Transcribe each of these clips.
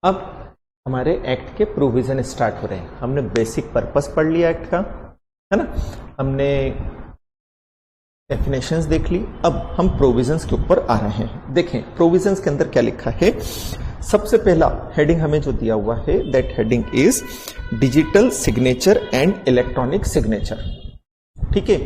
अब हमारे एक्ट के प्रोविजन स्टार्ट हो रहे हैं। हमने बेसिक पर्पस पढ़ लिया एक्ट का, है ना, हमने डेफिनेशंस देख ली। अब हम प्रोविजंस के ऊपर आ रहे हैं। देखें प्रोविजंस के अंदर क्या लिखा है। सबसे पहला हेडिंग हमें जो दिया हुआ है, that heading is digital signature and electronic signature. ठीक है,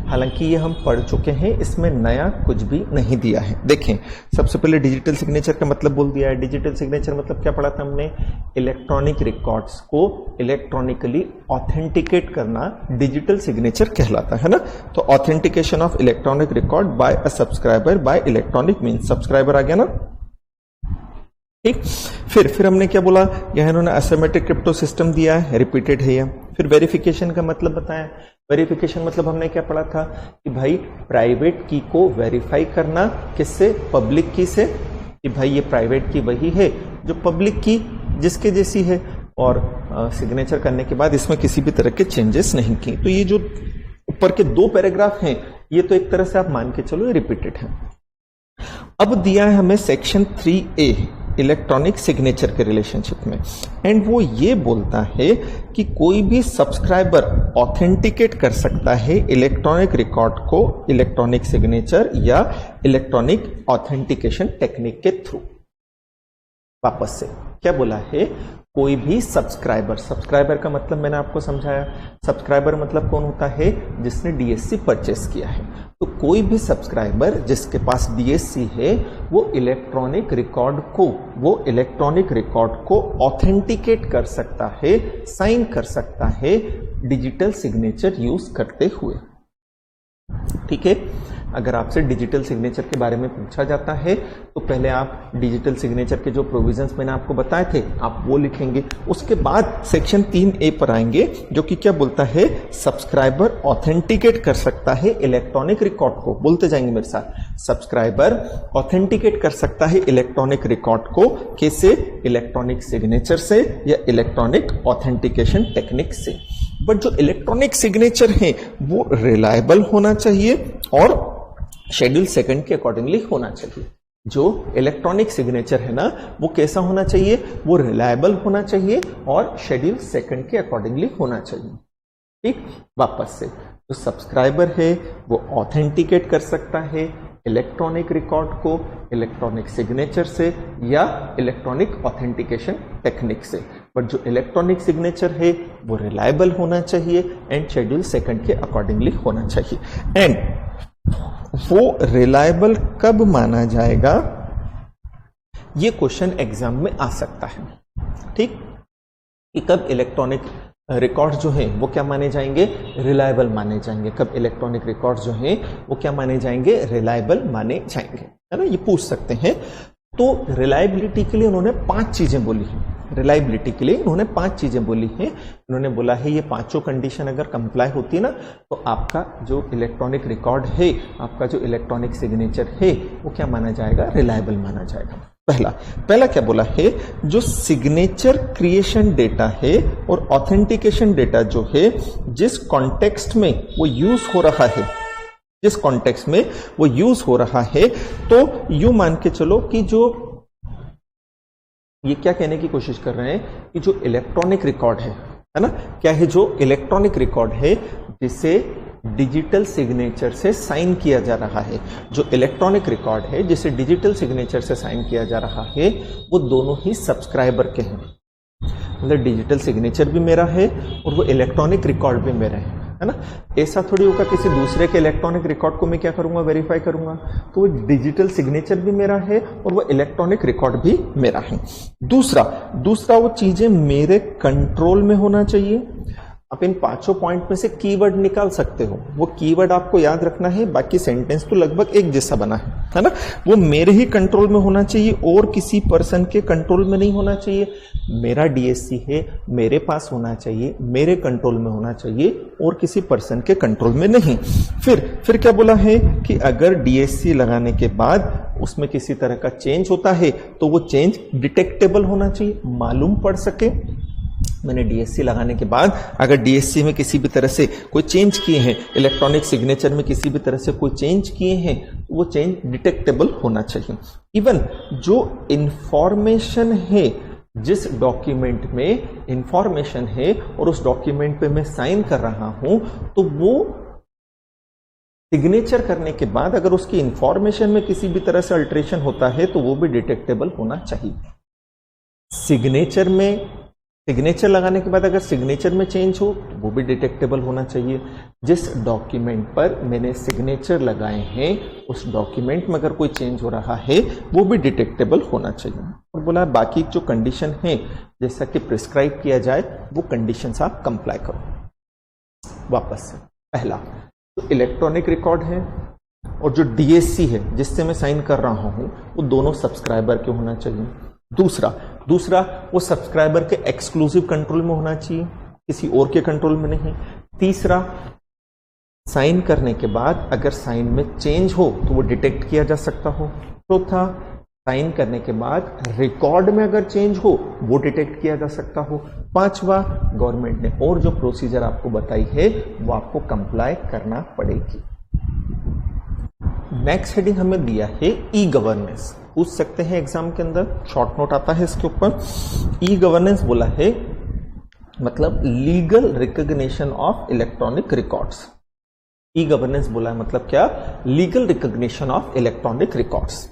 हालांकि ये हम पढ़ चुके हैं, इसमें नया कुछ भी नहीं दिया है। देखें सबसे पहले डिजिटल सिग्नेचर का मतलब बोल दिया है। डिजिटल सिग्नेचर मतलब क्या पढ़ा था हमने, इलेक्ट्रॉनिक रिकॉर्ड्स को इलेक्ट्रॉनिकली ऑथेंटिकेट करना डिजिटल सिग्नेचर कहलाता है ना। तो authentication of electronic record by a subscriber by electronic means, subscriber आ गया ना, ठीक। फिर हमने क्या बोला, यह इन्होंने असिमेट्रिक क्रिप्टो सिस्टम दिया है, रिपीटेड है यह। फिर वेरिफिकेशन का मतलब बताया। वेरिफिकेशन मतलब हमने क्या पढ़ा था कि भाई प्राइवेट की को वेरीफाई करना, किससे, पब्लिक की से, कि भाई ये प्राइवेट की वही है जो पब्लिक की जिसके जैसी है, और सिग्नेचर करने के बाद इसमें किसी भी तरह के चेंजेस नहीं की। तो ये जो ऊपर के 2 पैराग्राफ हैं, ये तो एक तरह से आप मान के चलो ये रिपीटेड है। अब दिया है हमें सेक्शन 3A इलेक्ट्रॉनिक सिग्नेचर के रिलेशनशिप में, एंड वो ये बोलता है कि कोई भी सब्सक्राइबर ऑथेंटिकेट कर सकता है इलेक्ट्रॉनिक रिकॉर्ड को इलेक्ट्रॉनिक सिग्नेचर या इलेक्ट्रॉनिक ऑथेंटिकेशन टेक्निक के थ्रू। वापस से क्या बोला है, कोई भी सब्सक्राइबर का मतलब मैंने आपको समझाया। सब्सक्राइबर मतलब कौन होता है, जिसने डीएससी परचेस किया है। तो कोई भी सब्सक्राइबर जिसके पास डीएससी है, वो इलेक्ट्रॉनिक रिकॉर्ड को ऑथेंटिकेट कर सकता है, साइन कर सकता है डिजिटल सिग्नेचर यूज करते हुए। ठीक है, अगर आपसे डिजिटल सिग्नेचर के बारे में पूछा जाता है तो पहले आप डिजिटल सिग्नेचर के जो प्रोविजंस मैंने आपको बताए थे आप वो लिखेंगे। उसके बाद सेक्शन 3A पर आएंगे, जो कि क्या बोलता है, सब्सक्राइबर ऑथेंटिकेट कर सकता है इलेक्ट्रॉनिक रिकॉर्ड को। बोलते जाएंगे मेरे साथ, सब्सक्राइबर ऑथेंटिकेट कर सकता है इलेक्ट्रॉनिक रिकॉर्ड को, कैसे, इलेक्ट्रॉनिक सिग्नेचर से या इलेक्ट्रॉनिक ऑथेंटिकेशन टेक्निक से। बट जो इलेक्ट्रॉनिक सिग्नेचर है वो रिलायबल होना चाहिए और शेड्यूल 2 के अकॉर्डिंगली होना चाहिए। जो इलेक्ट्रॉनिक सिग्नेचर है ना, वो कैसा होना चाहिए, वो रिलायबल होना चाहिए और शेड्यूल 2 के अकॉर्डिंगली होना चाहिए। ठीक, वापस से जो सब्सक्राइबर है वो ऑथेंटिकेट कर सकता है इलेक्ट्रॉनिक रिकॉर्ड को इलेक्ट्रॉनिक सिग्नेचर से या इलेक्ट्रॉनिक ऑथेंटिकेशन टेक्निक से। बट जो इलेक्ट्रॉनिक सिग्नेचर है वो रिलायबल होना चाहिए एंड शेड्यूल 2 के अकॉर्डिंगली होना चाहिए। एंड वो रिलायबल कब माना जाएगा, ये क्वेश्चन एग्जाम में आ सकता है। ठीक, कि कब इलेक्ट्रॉनिक रिकॉर्ड्स जो हैं वो क्या माने जाएंगे, रिलायबल माने जाएंगे। कब इलेक्ट्रॉनिक रिकॉर्ड्स जो हैं वो क्या माने जाएंगे, रिलायबल माने जाएंगे, है ना, ये पूछ सकते हैं। तो रिलायबिलिटी के लिए उन्होंने 5 चीजें बोली हैं। रिलायबिलिटी के लिए उन्होंने 5 चीजें बोली हैं। उन्होंने बोला है ये 5 कंडीशन अगर कंप्लाई होती है ना, तो आपका जो इलेक्ट्रॉनिक रिकॉर्ड है, आपका जो इलेक्ट्रॉनिक सिग्नेचर है, वो क्या माना जाएगा, रिलायबल माना जाएगा। पहला क्या बोला है, जो सिग्नेचर क्रिएशन डेटा है और ऑथेंटिकेशन डेटा जो है, जिस कॉन्टेक्स्ट में वो यूज हो रहा है, जिस कॉन्टेक्स्ट में वो यूज हो रहा है, तो यूं मान के चलो कि जो ये क्या कहने की कोशिश कर रहे हैं कि जो इलेक्ट्रॉनिक रिकॉर्ड है ना, क्या है, जो इलेक्ट्रॉनिक रिकॉर्ड है जिसे डिजिटल सिग्नेचर से साइन किया जा रहा है, जो इलेक्ट्रॉनिक रिकॉर्ड है जिसे डिजिटल सिग्नेचर से साइन किया जा रहा है, वो दोनों ही सब्सक्राइबर के हैं। मतलब डिजिटल सिग्नेचर भी मेरा है और वो इलेक्ट्रॉनिक रिकॉर्ड भी मेरा है ना। ऐसा थोड़ी होगा किसी दूसरे के इलेक्ट्रॉनिक रिकॉर्ड को मैं क्या करूंगा, वेरीफाई करूंगा। तो वो डिजिटल सिग्नेचर भी मेरा है और वो इलेक्ट्रॉनिक रिकॉर्ड भी मेरा है। दूसरा वो चीजें मेरे कंट्रोल में होना चाहिए। आप इन 5 पॉइंट में से कीवर्ड निकाल सकते हो, वो कीवर्ड आपको याद रखना है, बाकी सेंटेंस तो लगभग एक जैसा बना है ना। वो मेरे ही कंट्रोल में होना चाहिए और किसी पर्सन के कंट्रोल में नहीं होना चाहिए। मेरा डीएससी है, मेरे पास होना चाहिए, मेरे कंट्रोल में होना चाहिए और किसी पर्सन के कंट्रोल में नहीं। फिर क्या बोला है कि अगर डीएससी लगाने के बाद उसमें किसी तरह का चेंज होता है तो वो चेंज डिटेक्टेबल होना चाहिए, मालूम पड़ सके। मैंने डीएससी लगाने के बाद अगर डीएससी में किसी भी तरह से कोई चेंज किए हैं, इलेक्ट्रॉनिक सिग्नेचर में किसी भी तरह से कोई चेंज किए हैं, तो वो चेंज डिटेक्टेबल होना चाहिए। इवन जो इंफॉर्मेशन है जिस डॉक्यूमेंट में इंफॉर्मेशन है और उस डॉक्यूमेंट पे मैं साइन कर रहा हूं, तो वो सिग्नेचर करने के बाद अगर उसकी इंफॉर्मेशन में किसी भी तरह से अल्टरेशन होता है तो वो भी डिटेक्टेबल होना चाहिए। सिग्नेचर लगाने के बाद अगर सिग्नेचर में चेंज हो तो वो भी डिटेक्टेबल होना चाहिए। जिस डॉक्यूमेंट पर मैंने सिग्नेचर लगाए हैं उस डॉक्यूमेंट में अगर कोई चेंज हो रहा है वो भी डिटेक्टेबल होना चाहिए। और बोला बाकी जो कंडीशन है जैसा कि प्रिस्क्राइब किया जाए वो कंडीशंस आप कंप्लाई करो। वापस से पहला तो इलेक्ट्रॉनिक रिकॉर्ड है और जो डीएससी है जिससे मैं साइन कर रहा हूं वो दोनों सब्सक्राइबर के होना चाहिए। दूसरा वो सब्सक्राइबर के एक्सक्लूसिव कंट्रोल में होना चाहिए, किसी और के कंट्रोल में नहीं। तीसरा, साइन करने के बाद अगर साइन में चेंज हो तो वो डिटेक्ट किया जा सकता हो। चौथा, साइन करने के बाद रिकॉर्ड में अगर चेंज हो वो डिटेक्ट किया जा सकता हो। पांचवा, गवर्नमेंट ने और जो प्रोसीजर आपको बताई है वो आपको कंप्लाई करना पड़ेगी। नेक्स्ट हेडिंग हमें दिया है ई गवर्नेंस। पूछ सकते हैं एग्जाम के अंदर, शॉर्ट नोट आता है इसके ऊपर। ई गवर्नेंस बोला है मतलब legal recognition of electronic records. E governance बोला है मतलब क्या, legal recognition of electronic records.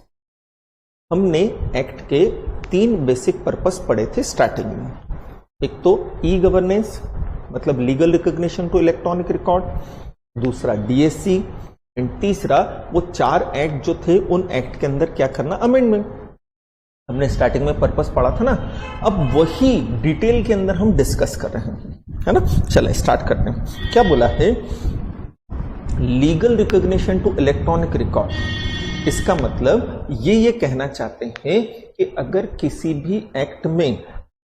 हमने एक्ट के 3 बेसिक पर्पस पढ़े थे स्टार्टिंग में। एक तो ई गवर्नेंस मतलब legal recognition to electronic record, दूसरा डीएससी, एंड तीसरा वो 4 एक्ट जो थे उन एक्ट के अंदर क्या करना, अमेंडमेंट। हमने स्टार्टिंग में पर्पस पढ़ा था ना, अब वही डिटेल के अंदर हम डिस्कस कर रहे हैं, है ना। चलो स्टार्ट करते हैं। क्या बोला है, legal recognition to electronic record. इसका मतलब ये कहना चाहते हैं कि अगर किसी भी एक्ट में,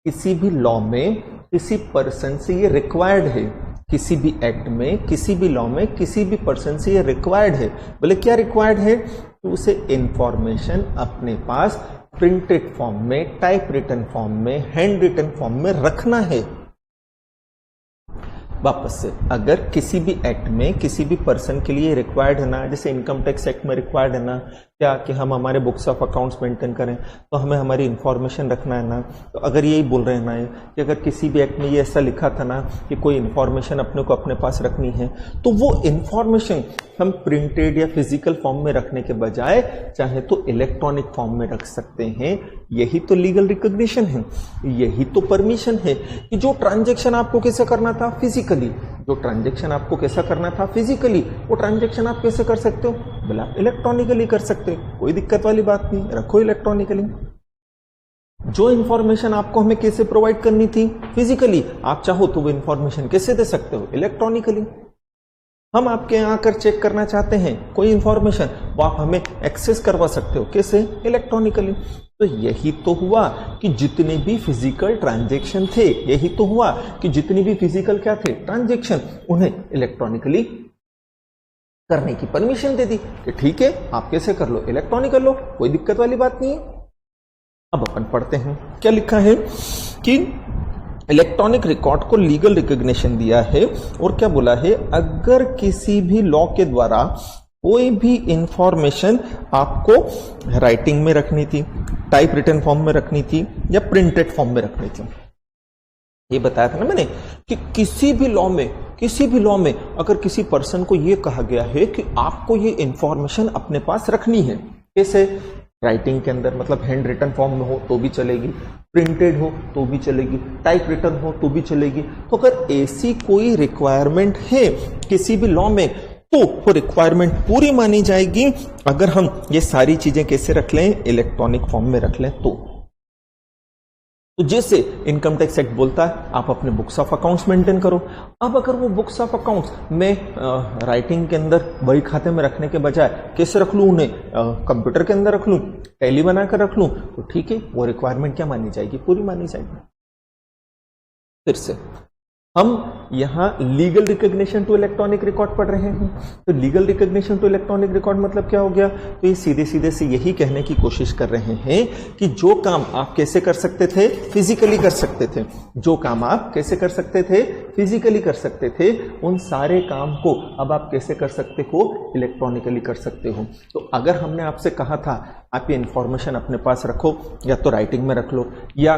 किसी भी लॉ में किसी पर्सन से ये रिक्वायर्ड है, किसी भी एक्ट में, किसी भी लॉ में, किसी भी पर्सन से ये रिक्वायर्ड है, बोले क्या रिक्वायर्ड है, तो उसे इंफॉर्मेशन अपने पास प्रिंटेड फॉर्म में, टाइप रिटन फॉर्म में, हैंड रिटन फॉर्म में रखना है। वापस से, अगर किसी भी एक्ट में किसी भी पर्सन के लिए रिक्वायर्ड है ना, जैसे इनकम टैक्स एक्ट में रिक्वायर्ड है ना क्या कि हम हमारे बुक्स ऑफ अकाउंट्स मेंटेन करें, तो हमें हमारी इंफॉर्मेशन रखना है ना। तो अगर यही बोल रहे हैं ना कि अगर किसी भी एक्ट में ये ऐसा लिखा था ना कि कोई इंफॉर्मेशन अपने को अपने पास रखनी है, तो वो इंफॉर्मेशन हम प्रिंटेड या फिजिकल फॉर्म में रखने के बजाय चाहे तो इलेक्ट्रॉनिक फॉर्म में रख सकते हैं। यही तो लीगल रिकॉग्निशन है, यही तो परमिशन है कि जो ट्रांजेक्शन आपको कैसे करना था, फिजिकली, जो ट्रांजेक्शन आपको कैसा करना था, फिजिकली, वो ट्रांजेक्शन आप कैसे कर सकते हो, बोला इलेक्ट्रॉनिकली कर सकते हो, कोई दिक्कत वाली बात नहीं, रखो इलेक्ट्रॉनिकली। जो इंफॉर्मेशन आपको हमें कैसे प्रोवाइड करनी थी, फिजिकली, आप चाहो तो वो इंफॉर्मेशन कैसे दे सकते हो, इलेक्ट्रॉनिकली। हम आपके यहां आकर चेक करना चाहते हैं कोई इंफॉर्मेशन, वो आप हमें एक्सेस करवा सकते हो, कैसे, इलेक्ट्रॉनिकली। तो यही तो हुआ कि जितने भी फिजिकल ट्रांजैक्शन थे, यही तो हुआ कि जितनी भी फिजिकल क्या थे, ट्रांजैक्शन, उन्हें इलेक्ट्रॉनिकली करने की परमिशन दे दी कि ठीक है आप कैसे कर लो, इलेक्ट्रॉनिक कर लो, कोई दिक्कत वाली बात नहीं है। अब अपन पढ़ते हैं क्या लिखा है कि इलेक्ट्रॉनिक रिकॉर्ड को लीगल रिकॉग्निशन दिया है, और क्या बोला है, अगर किसी भी लॉ के द्वारा कोई भी इंफॉर्मेशन आपको राइटिंग में रखनी थी, टाइप रिटन फॉर्म में रखनी थी, या प्रिंटेड फॉर्म में रखनी थी, ये बताया था ना मैंने कि किसी भी लॉ में अगर किसी पर्सन को यह कहा गया है कि आपको ये इंफॉर्मेशन अपने पास रखनी है, कैसे, राइटिंग के अंदर, मतलब हैंड रिटन फॉर्म में हो तो भी चलेगी, प्रिंटेड हो तो भी चलेगी, टाइप रिटन हो तो भी चलेगी। तो अगर ऐसी कोई रिक्वायरमेंट है किसी भी लॉ में, तो वो रिक्वायरमेंट पूरी मानी जाएगी अगर हम ये सारी चीजें कैसे रख लें, इलेक्ट्रॉनिक फॉर्म में रख लें। तो जैसे इनकम टैक्स एक्ट बोलता है आप अपने बुक्स ऑफ अकाउंट्स मेंटेन करो। अब अगर वो बुक्स ऑफ अकाउंट्स में राइटिंग के अंदर बही खाते में रखने के बजाय कैसे रख लूं, उन्हें कंप्यूटर के अंदर रख लूं, टैली बनाकर रख लूं, तो ठीक है, वो रिक्वायरमेंट क्या मानी जाएगी, पूरी मानी जाएगी। फिर से हम यहां legal recognition to electronic record पढ़ रहे हैं। तो legal recognition to electronic record मतलब क्या हो गया, तो ये सीधे सीधे से यही कहने की कोशिश कर रहे हैं कि जो काम आप कैसे कर सकते थे, फिजिकली कर सकते थे, जो काम आप कैसे कर सकते थे, फिजिकली कर सकते थे, उन सारे काम को अब आप कैसे कर सकते हो, इलेक्ट्रॉनिकली कर सकते हो। तो अगर हमने आपसे कहा था आप ये इंफॉर्मेशन अपने पास रखो, या तो राइटिंग में रख लो, या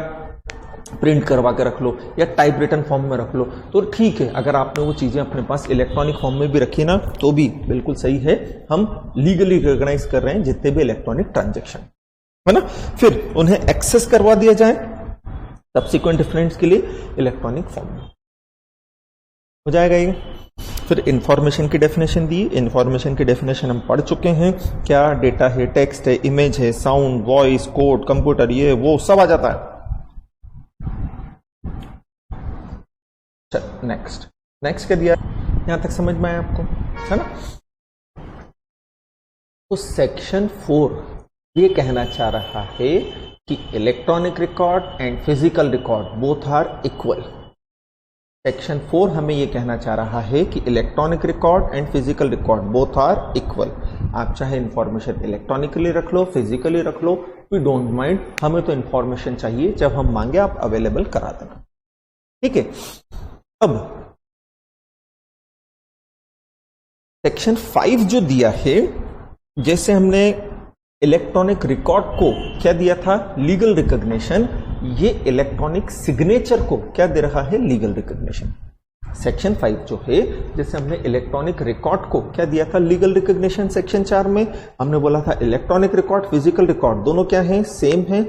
प्रिंट करवा के रख लो या टाइप रिटन फॉर्म में रख लो तो ठीक है। अगर आपने वो चीजें अपने पास इलेक्ट्रॉनिक फॉर्म में भी रखी ना तो भी बिल्कुल सही है, हम लीगली रिकॉग्नाइज कर रहे हैं जितने भी इलेक्ट्रॉनिक ट्रांजेक्शन है ना। फिर उन्हें एक्सेस करवा दिया जाए सब्सिक्वेंट डिफरेंस के लिए इलेक्ट्रॉनिक फॉर्म में हो जाएगा ये। फिर इंफॉर्मेशन की डेफिनेशन दी। इंफॉर्मेशन की डेफिनेशन हम पढ़ चुके हैं, क्या डेटा है, टेक्स्ट है, इमेज है, साउंड, वॉइस, कोड, कंप्यूटर, ये वो सब आ जाता है। नेक्स्ट क्या दिया, यहां तक समझ में आया आपको, है ना। तो सेक्शन 4 ये कहना चाह रहा है कि electronic record and physical record both are equal. Section 4 हमें ये कहना चाह रहा है कि electronic record and physical record both are equal. आप चाहे इंफॉर्मेशन इलेक्ट्रॉनिकली रख लो, फिजिकली रख लो, वी डोंट माइंड, हमें तो इंफॉर्मेशन चाहिए, जब हम मांगे आप अवेलेबल करा देना, ठीक है। अब सेक्शन 5 जो दिया है, जैसे हमने इलेक्ट्रॉनिक रिकॉर्ड को क्या दिया था, लीगल रिकॉग्निशन, ये इलेक्ट्रॉनिक सिग्नेचर को क्या दे रहा है, लीगल रिकॉग्निशन। सेक्शन 5 जो है, जैसे हमने इलेक्ट्रॉनिक रिकॉर्ड को क्या दिया था, लीगल रिकॉग्निशन। सेक्शन 4 में हमने बोला था इलेक्ट्रॉनिक रिकॉर्ड, फिजिकल रिकॉर्ड दोनों क्या है, सेम है।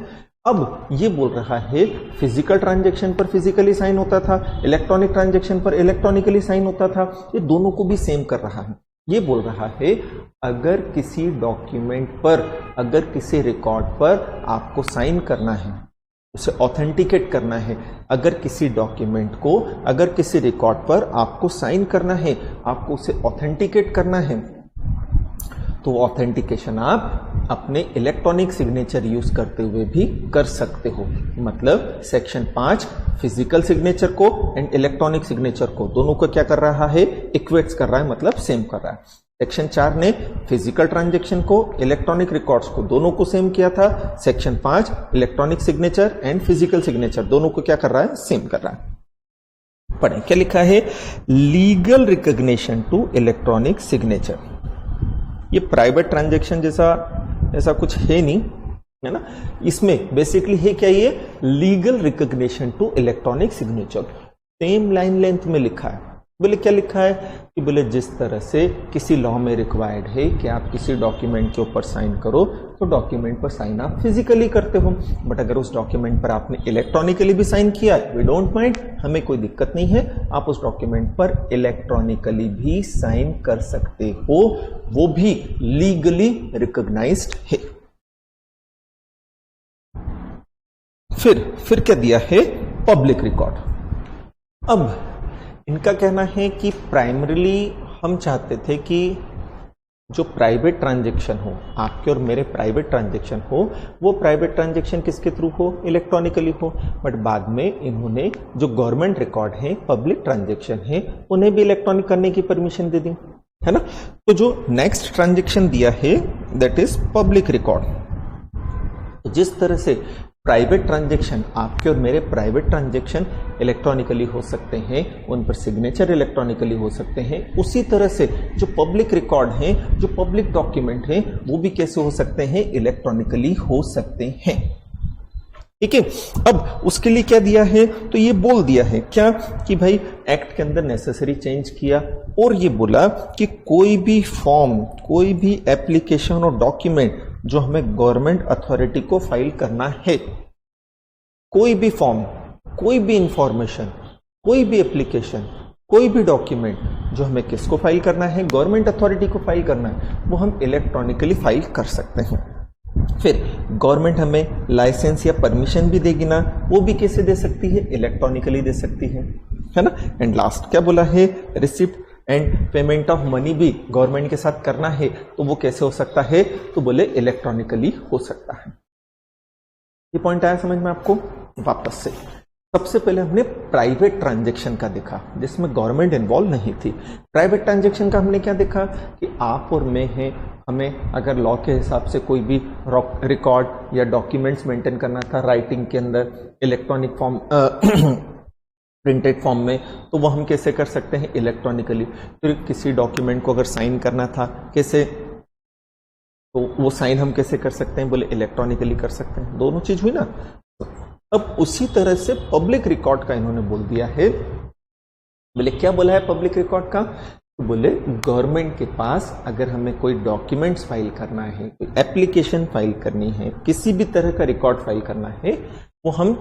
अब ये बोल रहा है फिजिकल ट्रांजैक्शन पर फिजिकली साइन होता था, इलेक्ट्रॉनिक ट्रांजैक्शन पर इलेक्ट्रॉनिकली साइन होता था, ये दोनों को भी सेम कर रहा है। ये बोल रहा है अगर किसी डॉक्यूमेंट पर, अगर किसी रिकॉर्ड पर आपको साइन करना है, उसे ऑथेंटिकेट करना है, अगर किसी डॉक्यूमेंट को, अगर किसी रिकॉर्ड पर आपको साइन करना है, आपको उसे ऑथेंटिकेट करना है, तो ऑथेंटिकेशन आप अपने इलेक्ट्रॉनिक सिग्नेचर यूज करते हुए भी कर सकते हो। मतलब सेक्शन 5 फिजिकल सिग्नेचर को एंड इलेक्ट्रॉनिक सिग्नेचर को दोनों को क्या कर रहा है, इक्वेट्स कर रहा है, मतलब सेम कर रहा है। सेक्शन 4 ने फिजिकल ट्रांजैक्शन को, इलेक्ट्रॉनिक रिकॉर्ड्स को दोनों को सेम किया था। Section 5 electronic signature and physical signature दोनों को क्या कर रहा है, सेम कर रहा है। पढ़ें क्या लिखा है, legal recognition to electronic signature. ये प्राइवेट ट्रांजैक्शन जैसा ऐसा कुछ है नहीं, है ना। इसमें बेसिकली है क्या, ये legal recognition to electronic signature. Same line length में लिखा है। बोले क्या लिखा है कि बोले जिस तरह से किसी लॉ में रिक्वायर्ड है कि आप किसी डॉक्यूमेंट के ऊपर साइन करो, तो डॉक्यूमेंट पर साइन आप फिजिकली करते हो, बट अगर उस डॉक्यूमेंट पर आपने इलेक्ट्रॉनिकली भी साइन किया, वी डोंट माइंड, हमें कोई दिक्कत नहीं है, आप उस डॉक्यूमेंट पर इलेक्ट्रॉनिकली भी साइन कर सकते हो, वो भी लीगली रिकॉग्नाइज्ड है। फिर क्या दिया है, पब्लिक रिकॉर्ड। अब इनका कहना है कि प्राइमरीली हम चाहते थे कि जो प्राइवेट ट्रांजैक्शन हो, आपके और मेरे प्राइवेट ट्रांजैक्शन हो, वो प्राइवेट ट्रांजैक्शन किसके थ्रू हो, इलेक्ट्रॉनिकली हो। बट बाद में इन्होंने जो गवर्नमेंट रिकॉर्ड है, पब्लिक ट्रांजैक्शन है, उन्हें भी इलेक्ट्रॉनिक करने की परमिशन दे दी, है ना। तो जो नेक्स्ट ट्रांजैक्शन दिया है दैट इज पब्लिक रिकॉर्ड। जिस तरह से प्राइवेट ट्रांजैक्शन, आपके और मेरे प्राइवेट ट्रांजैक्शन इलेक्ट्रॉनिकली हो सकते हैं, उन पर सिग्नेचर इलेक्ट्रॉनिकली हो सकते हैं, उसी तरह से जो पब्लिक रिकॉर्ड हैं, जो पब्लिक डॉक्यूमेंट हैं, वो भी कैसे हो सकते हैं, इलेक्ट्रॉनिकली हो सकते हैं, ठीक है। अब उसके लिए क्या दिया है, तो ये बोल दिया है क्या कि भाई एक्ट के अंदर नेसेसरी चेंज किया और ये बोला कि कोई भी फॉर्म, कोई भी एप्लीकेशन और डॉक्यूमेंट जो हमें गवर्नमेंट अथॉरिटी को फाइल करना है, कोई भी फॉर्म, कोई भी इंफॉर्मेशन, कोई भी एप्लीकेशन, कोई भी डॉक्यूमेंट जो हमें किसको फाइल करना है, गवर्नमेंट अथॉरिटी को फाइल करना है, वो हम इलेक्ट्रॉनिकली फाइल कर सकते हैं। फिर गवर्नमेंट हमें लाइसेंस या परमिशन भी देगी ना, वो भी कैसे दे सकती है, इलेक्ट्रॉनिकली दे सकती है ना। एंड लास्ट क्या बोला है, receipt and payment of money भी गवर्नमेंट के साथ करना है, तो वो कैसे हो सकता है, तो बोले इलेक्ट्रॉनिकली हो सकता है। ये पॉइंट आया समझ में आपको। वापस से सबसे पहले हमने प्राइवेट ट्रांजैक्शन का देखा जिसमें गवर्नमेंट इन्वॉल्व नहीं थी। प्राइवेट ट्रांजैक्शन का हमने क्या देखा कि आप और मैं हैं, हमें अगर लॉ के हिसाब से कोई भी रिकॉर्ड या डॉक्यूमेंट्स मेंटेन करना था राइटिंग के अंदर, इलेक्ट्रॉनिक फॉर्म, प्रिंटेड फॉर्म में, तो वो हम कैसे कर सकते हैं, इलेक्ट्रॉनिकली। फिर किसी डॉक्यूमेंट को अगर साइन करना था कैसे, तो वो साइन हम कैसे कर सकते हैं, बोले इलेक्ट्रॉनिकली कर सकते हैं। दोनों चीज हुई ना। अब उसी तरह से पब्लिक रिकॉर्ड का इन्होंने बोल दिया है। बोले क्या बोला है पब्लिक रिकॉर्ड का? तो बोले गवर्नमेंट के पास अगर हमें कोई डॉक्यूमेंट्स फाइल करना है, कोई एप्लीकेशन फाइल करनी है, किसी भी तरह का रिकॉर्ड फाइल करना है, वो हम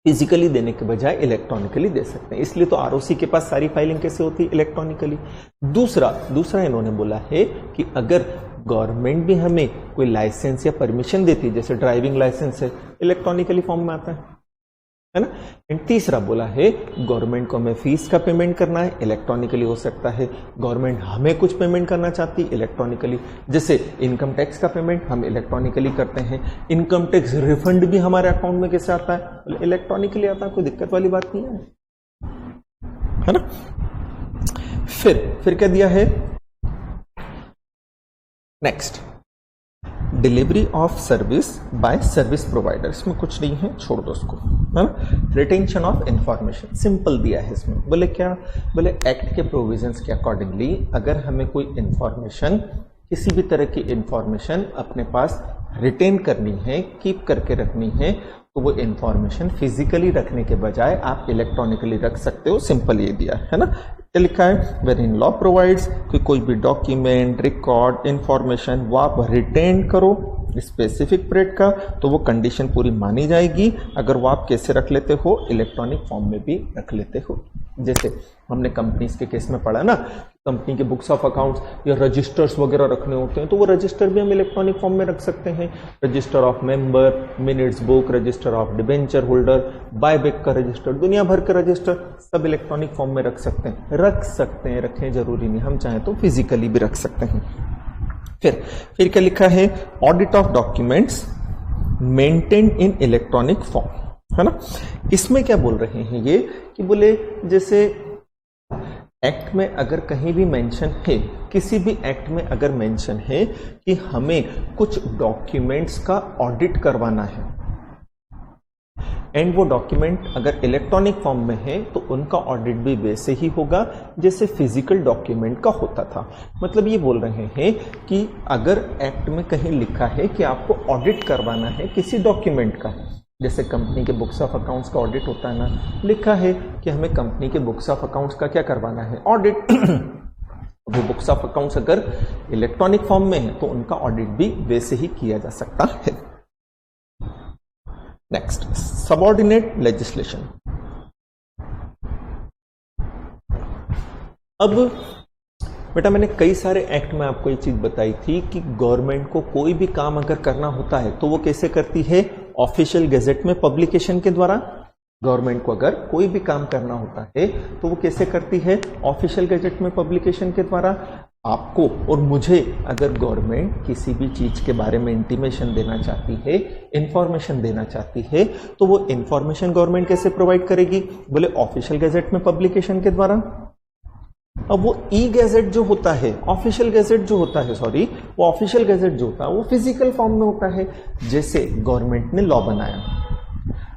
फिजिकली देने के बजाय इलेक्ट्रॉनिकली दे सकते हैं। इसलिए तो आरओसी के पास सारी फाइलिंग कैसे होती है? इलेक्ट्रॉनिकली। दूसरा इन्होंने बोला है कि अगर गवर्नमेंट भी हमें कोई लाइसेंस या परमिशन देती है, जैसे ड्राइविंग लाइसेंस है, इलेक्ट्रॉनिकली फॉर्म में आता है ना। एंड तीसरा बोला है गवर्नमेंट को हमें फीस का पेमेंट करना है, इलेक्ट्रॉनिकली हो सकता है। गवर्नमेंट हमें कुछ पेमेंट करना चाहती है, इलेक्ट्रॉनिकली। जैसे इनकम टैक्स का पेमेंट हम इलेक्ट्रॉनिकली करते हैं। इनकम टैक्स रिफंड भी हमारे अकाउंट में कैसे आता है? इलेक्ट्रॉनिकली आता है, कोई दिक्कत वाली बात नहीं है ना। फिर क्या दिया है next? Delivery of service by service provider. इसमें कुछ नहीं है, छोड़ दो उसको, है ना। रिटेंशन ऑफ इंफॉर्मेशन सिंपल दिया है इसमें। बोले क्या? बोले एक्ट के प्रोविजंस के अकॉर्डिंगली अगर हमें कोई इंफॉर्मेशन, किसी भी तरह की इंफॉर्मेशन अपने पास रिटेन करनी है, कीप करके रखनी है, तो वो इंफॉर्मेशन फिजिकली रखने के बजाय आप इलेक्ट्रॉनिकली रख सकते हो। सिंपल ये दिया है ना। क्या लिखा है? वेर इन लॉ प्रोवाइड्स कि कोई भी डॉक्यूमेंट, रिकॉर्ड, इंफॉर्मेशन वो आप रिटेन करो स्पेसिफिक पीरियड का, तो वो कंडीशन पूरी मानी जाएगी अगर वो आप कैसे रख लेते हो? इलेक्ट्रॉनिक फॉर्म में भी रख लेते हो। जैसे हमने कंपनीज के केस में पढ़ा ना, कंपनी के बुक्स ऑफ अकाउंट्स या रजिस्टर्स वगैरह रखने होते हैं, तो वो रजिस्टर भी हम इलेक्ट्रॉनिक फॉर्म में रख सकते हैं। Register of member, minutes book, register of debenture holder, buyback का रजिस्टर, दुनिया भर के रजिस्टर सब इलेक्ट्रॉनिक फॉर्म में रख सकते हैं। रखें जरूरी नहीं, हम चाहें तो फिजिकली भी रख सकते हैं। फिर क्या लिखा है? Audit of documents maintain in electronic form, है ना। इसमें क्या बोल रहे हैं ये कि बोले जैसे एक्ट में अगर कहीं भी मेंशन है, किसी भी एक्ट में अगर मेंशन है कि हमें कुछ डॉक्यूमेंट्स का ऑडिट करवाना है, एंड वो डॉक्यूमेंट अगर इलेक्ट्रॉनिक फॉर्म में है, तो उनका ऑडिट भी वैसे ही होगा जैसे फिजिकल डॉक्यूमेंट का होता था। मतलब ये बोल रहे हैं कि अगर एक्ट में कहीं लिखा है कि आपको ऑडिट करवाना है किसी डॉक्यूमेंट का, जैसे कंपनी के बुक्स ऑफ अकाउंट्स का ऑडिट होता है ना, लिखा है कि हमें कंपनी के बुक्स ऑफ अकाउंट्स का क्या करवाना है? ऑडिट। वो बुक्स ऑफ अकाउंट्स अगर इलेक्ट्रॉनिक फॉर्म में है तो उनका ऑडिट भी वैसे ही किया जा सकता है। Next, subordinate legislation. अब बेटा मैंने कई सारे एक्ट में आपको ये चीज बताई थी कि गवर्नमेंट को कोई भी काम अगर करना होता है तो वो कैसे करती है? ऑफिशियल गैजेट में पब्लिकेशन के द्वारा। गवर्नमेंट को अगर कोई भी काम करना होता है तो वो कैसे करती है? ऑफिशियल गैजेट में पब्लिकेशन के द्वारा। आपको और मुझे अगर गवर्नमेंट किसी भी चीज के बारे में इंटीमेशन देना चाहती है, इंफॉर्मेशन देना चाहती है, तो वो इंफॉर्मेशन गवर्नमेंट कैसे प्रोवाइड करेगी? बोले ऑफिशियल गैजेट में पब्लिकेशन के द्वारा। अब वो ई गैजेट जो होता है, ऑफिशियल गैजेट जो होता है, वो ऑफिशियल गैजेट जो होता है वो फिजिकल फॉर्म में होता है। जैसे गवर्नमेंट ने लॉ बनाया,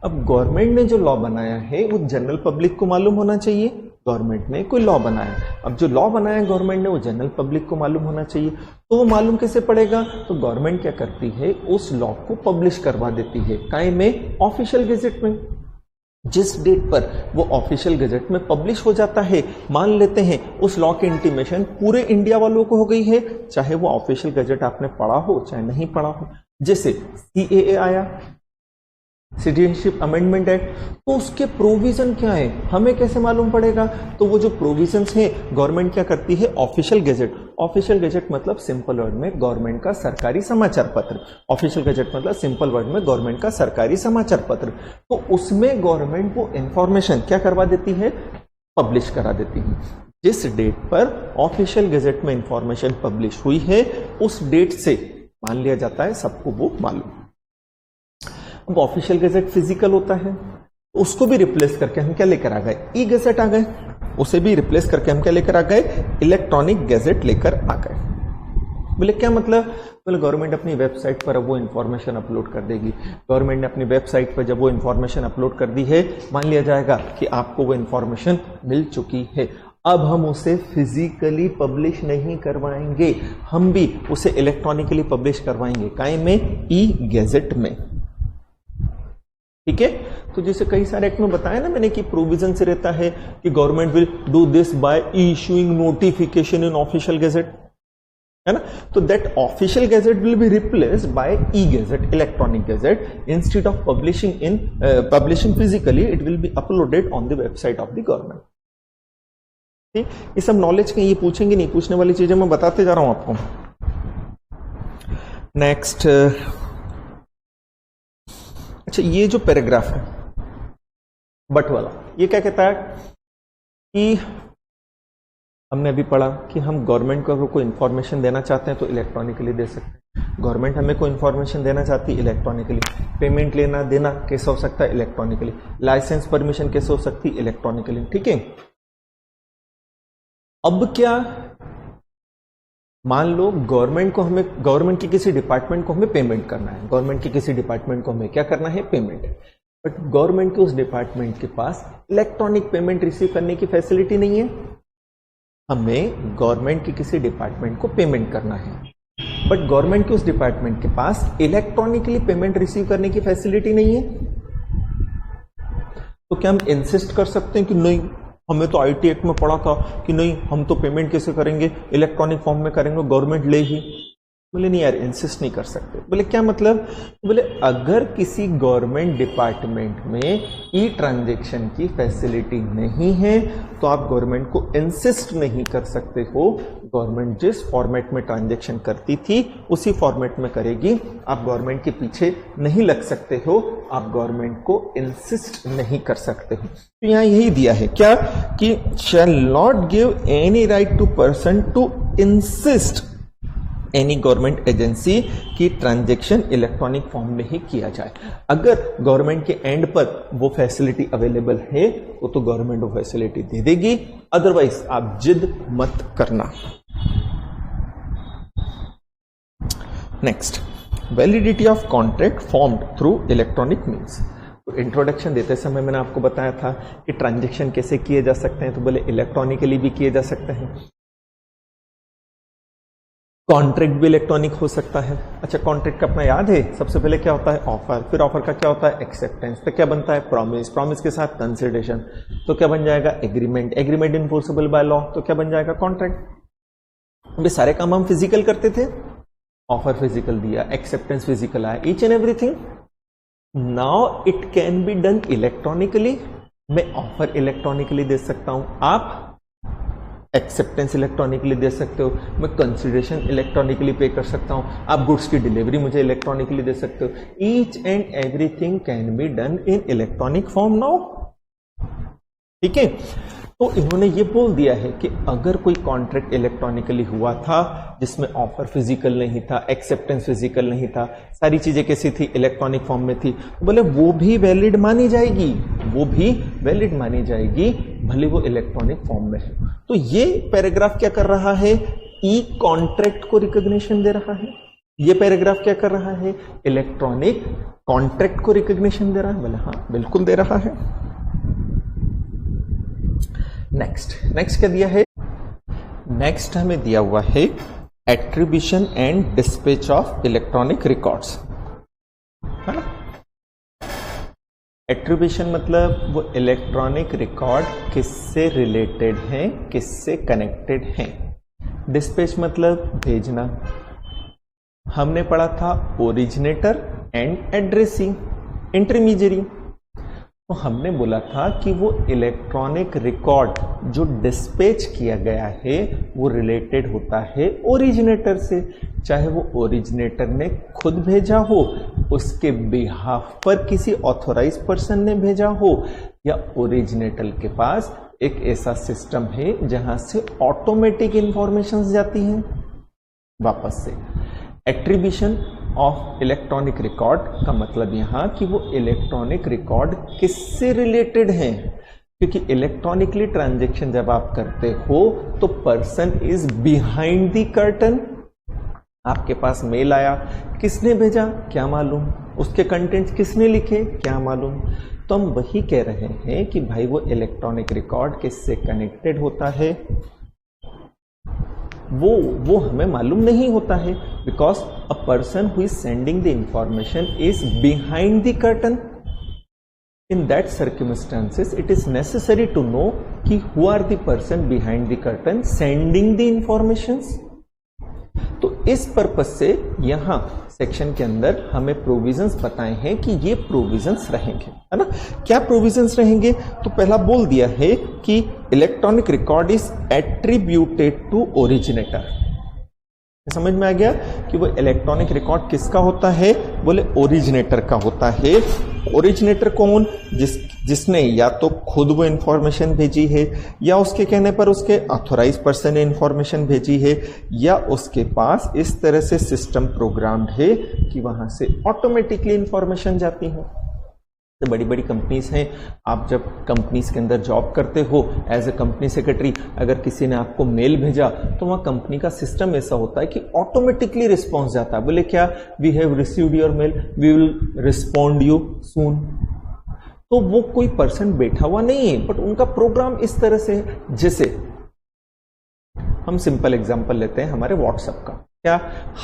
अब गवर्नमेंट ने जो लॉ बनाया है वो जनरल पब्लिक को मालूम होना चाहिए। गवर्नमेंट ने कोई लॉ बनाया, अब जो लॉ बनाया गवर्नमेंट ने वो जनरल पब्लिक को मालूम होना चाहिए। तो वो मालूम कैसे पड़ेगा? तो गवर्नमेंट क्या करती है? उस लॉ को पब्लिश करवा देती है। काय में? ऑफिशियल गैजेट में। जिस डेट पर वो ऑफिशियल गैजेट में पब्लिश हो जाता है, मान लेते हैं उस लॉ की इंटीमेशन पूरे इंडिया वालों को हो गई है, चाहे वो ऑफिशियल गैजेट आपने पढ़ा हो चाहे नहीं पढ़ा हो। जैसे सीएए आया, सिटीजनशिप अमेंडमेंट एक्ट, तो उसके प्रोविजन क्या है हमें कैसे मालूम पड़ेगा? तो वो जो प्रोविजंस हैं गवर्नमेंट क्या करती है? Official gazette. ऑफिशियल गैजेट मतलब सिंपल वर्ड में गवर्नमेंट का सरकारी समाचार पत्र। ऑफिशियल गैजेट मतलब सिंपल वर्ड में गवर्नमेंट का सरकारी समाचार पत्र। तो उसमें गवर्नमेंट वो इंफॉर्मेशन क्या करवा देती है? पब्लिश करा देती है। जिस डेट पर ऑफिशियल गैजेट में इंफॉर्मेशन पब्लिश हुई है उस डेट से मान लिया जाता है सबको वो मालूम। अब ऑफिशियल गैजेट फिजिकल होता है, उसको भी रिप्लेस करके हम क्या लेकर आ गए? ई गैजेट आ गए। उसे भी रिप्लेस करके हम क्या लेकर आ गए? इलेक्ट्रॉनिक गैजेट लेकर आ गए। बोले क्या मतलब? बोले गवर्नमेंट अपनी वेबसाइट पर अब वो इंफॉर्मेशन अपलोड कर देगी। गवर्नमेंट ने अपनी वेबसाइट पर जब वो इंफॉर्मेशन अपलोड कर दी है, मान लिया जाएगा कि आपको वो इंफॉर्मेशन मिल चुकी है। अब हम उसे फिजिकली पब्लिश नहीं करवाएंगे, हम भी उसे इलेक्ट्रॉनिकली पब्लिश करवाएंगे। काय में? ई गैजेट में। ठीक है। तो जैसे कई सारे एक्ट में बताया ना मैंने कि प्रोविजन से रहता है कि government will do this by issuing notification in official gazette, है ना। तो that official gazette will be replaced by E gadget, electronic gadget. Instead of publishing physically it will be uploaded on the website of the government. ठीक, ये सब knowledge के, ये पूछेंगे नहीं, पूछने वाली चीजें मैं बताते जा रहा हूं आपको। नेक्स्ट, अच्छा ये जो पैराग्राफ है बट वाला, ये क्या कहता है कि हमने अभी पढ़ा कि हम गवर्नमेंट को अगर कोई इंफॉर्मेशन देना चाहते हैं तो इलेक्ट्रॉनिकली दे सकते हैं। गवर्नमेंट हमें कोई इंफॉर्मेशन देना चाहती है इलेक्ट्रॉनिकली। पेमेंट लेना देना कैसे हो सकता है? इलेक्ट्रॉनिकली। लाइसेंस परमिशन कैसे हो सकती है? इलेक्ट्रॉनिकली। ठीक है। अब क्या, मान लो गवर्नमेंट के किसी डिपार्टमेंट को हमें पेमेंट करना है, गवर्नमेंट के किसी डिपार्टमेंट को हमें क्या करना है? पेमेंट। बट गवर्नमेंट के उस डिपार्टमेंट के पास इलेक्ट्रॉनिक पेमेंट रिसीव करने की फैसिलिटी नहीं है। हमें गवर्नमेंट के किसी डिपार्टमेंट को पेमेंट करना है, बट गवर्नमेंट के उस डिपार्टमेंट के पास इलेक्ट्रॉनिकली पेमेंट रिसीव करने की फैसिलिटी नहीं है। तो क्या हम इंसिस्ट कर सकते हैं कि नहीं, हमें तो आईटी एक्ट में पढ़ा था कि नहीं, हम तो पेमेंट कैसे करेंगे? इलेक्ट्रॉनिक फॉर्म में करेंगे, गवर्नमेंट ले ही। बोले नहीं यार, इंसिस्ट नहीं कर सकते। बोले क्या मतलब? बोले अगर किसी गवर्नमेंट डिपार्टमेंट में ई ट्रांजैक्शन की फैसिलिटी नहीं है तो आप गवर्नमेंट को इंसिस्ट नहीं कर सकते हो। गवर्नमेंट जिस फॉर्मेट में ट्रांजैक्शन करती थी उसी फॉर्मेट में करेगी। आप गवर्नमेंट के पीछे नहीं लग सकते हो, आप गवर्नमेंट को इंसिस्ट नहीं कर सकते हो। तो यहां यही दिया है क्या कि shall not give any right to person to insist any government agency की ट्रांजैक्शन इलेक्ट्रॉनिक फॉर्म में ही किया जाए। अगर गवर्नमेंट के एंड पर वो फैसिलिटी अवेलेबल है तो गवर्नमेंट वो फैसिलिटी दे देगी, अदरवाइज आप जिद मत करना। Next, validity of contract formed through electronic means. तो इंट्रोडक्शन देते समय मैंने आपको बताया था कि ट्रांजैक्शन कैसे किए जा सकते हैं, तो बोले इलेक्ट्रॉनिकली भी किए जा सकते हैं, कॉन्ट्रैक्ट भी इलेक्ट्रॉनिक हो सकता है। अच्छा, कॉन्ट्रैक्ट का अपना याद है, सबसे पहले क्या होता है? ऑफर। फिर ऑफर का क्या होता है? एक्सेप्टेंस। तो क्या बनता है? प्रॉमिस। प्रॉमिस के साथ कंसिडरेशन, तो क्या बन जाएगा? Agreement. Agreement enforceable by law, तो क्या बन जाएगा? कॉन्ट्रैक्ट। ये सारे काम हम फिजिकल करते थे, ऑफर फिजिकल दिया, एक्सेप्टेंस फिजिकल आया, each and everything. Now it can be done electronically. मैं ऑफर इलेक्ट्रॉनिकली दे सकता हूं, आप एक्सेप्टेंस इलेक्ट्रॉनिकली दे सकते हो, मैं कंसिडरेशन इलेक्ट्रॉनिकली पे कर सकता हूं, आप गुड्स की डिलीवरी मुझे इलेक्ट्रॉनिकली दे सकते हो। Each and everything can be done in electronic form now. ठीक है। तो इन्होंने ये बोल दिया है कि अगर कोई कॉन्ट्रैक्ट इलेक्ट्रॉनिकली हुआ था जिसमें ऑफर फिजिकल नहीं था, एक्सेप्टेंस फिजिकल नहीं था, सारी चीजें कैसी थी? इलेक्ट्रॉनिक फॉर्म में थी, बोले वो भी वैलिड मानी जाएगी, वो भी वैलिड मानी जाएगी, भले वो इलेक्ट्रॉनिक फॉर्म में है। तो ये पैराग्राफ क्या कर रहा है? ई कॉन्ट्रैक्ट को रिकॉग्निशन दे रहा है। ये पैराग्राफ क्या कर रहा है? इलेक्ट्रॉनिक कॉन्ट्रैक्ट को रिकॉग्निशन दे रहा है। बोले हाँ, बिल्कुल दे रहा है। नेक्स्ट क्या दिया है? नेक्स्ट हमें दिया हुआ है attribution and dispatch of electronic records, है ना। एट्रीब्यूशन मतलब वो इलेक्ट्रॉनिक रिकॉर्ड किससे रिलेटेड है, किससे कनेक्टेड है। डिस्पैच मतलब भेजना। हमने पढ़ा था ओरिजिनेटर एंड एड्रेसी, इंटरमीडियरी। तो हमने बोला था कि वो इलेक्ट्रॉनिक रिकॉर्ड जो डिस्पैच किया गया है वो रिलेटेड होता है ओरिजिनेटर से, चाहे वो ओरिजिनेटर ने खुद भेजा हो, उसके बिहाफ पर किसी ऑथोराइज पर्सन ने भेजा हो, या ओरिजिनेटर के पास एक ऐसा सिस्टम है जहां से ऑटोमेटिक इंफॉर्मेशन जाती हैं वापस से। एट्रीब्यूशन ऑफ इलेक्ट्रॉनिक रिकॉर्ड का मतलब यहां कि वो इलेक्ट्रॉनिक रिकॉर्ड किससे रिलेटेड है, क्योंकि इलेक्ट्रॉनिकली ट्रांजैक्शन जब आप करते हो तो person is behind the curtain. आपके पास मेल आया, किसने भेजा क्या मालूम, उसके कंटेंट्स किसने लिखे क्या मालूम। तो हम वही कह रहे हैं कि भाई वो इलेक्ट्रॉनिक रिकॉर्ड किससे कनेक्टेड होता है वो हमें मालूम नहीं होता है, because a person who is sending the information is behind the curtain. In that circumstances, it is necessary to know कि who are the person behind the curtain sending the informations. तो इस पर्पज से यहां section के अंदर हमें provisions बताए हैं कि ये प्रोविजंस रहेंगे, है ना। क्या प्रोविजंस रहेंगे? तो पहला बोल दिया है कि electronic record is attributed to originator. समझ में आ गया कि वो इलेक्ट्रॉनिक रिकॉर्ड किसका होता है? बोले ओरिजिनेटर का होता है। ओरिजिनेटर कौन? जिसने या तो खुद वो इंफॉर्मेशन भेजी है, या उसके कहने पर उसके ऑथोराइज पर्सन ने इंफॉर्मेशन भेजी है, या उसके पास इस तरह से सिस्टम प्रोग्राम्ड है कि वहां से ऑटोमेटिकली इंफॉर्मेशन जाती है। तो बड़ी बड़ी कंपनीज हैं, आप जब कंपनीज के अंदर जॉब करते हो एज ए कंपनी सेक्रेटरी, अगर किसी ने आपको मेल भेजा तो वहां कंपनी का सिस्टम ऐसा होता है कि ऑटोमेटिकली रिस्पॉन्स जाता है। बोले क्या? We have received your mail, we will respond you soon. तो वो कोई पर्सन बैठा हुआ नहीं है, बट उनका प्रोग्राम इस तरह से है। जैसे हम सिंपल एग्जांपल लेते हैं हमारे व्हाट्सएप का। क्या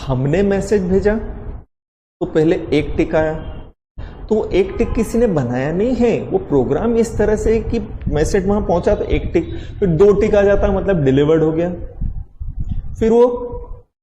हमने मैसेज भेजा तो पहले एक टिक आया, तो एक टिक किसी ने बनाया नहीं है, वो प्रोग्राम इस तरह से कि मैसेज वहां पहुंचा तो एक टिक, फिर दो टिक आ जाता मतलब डिलीवर्ड हो गया, फिर वो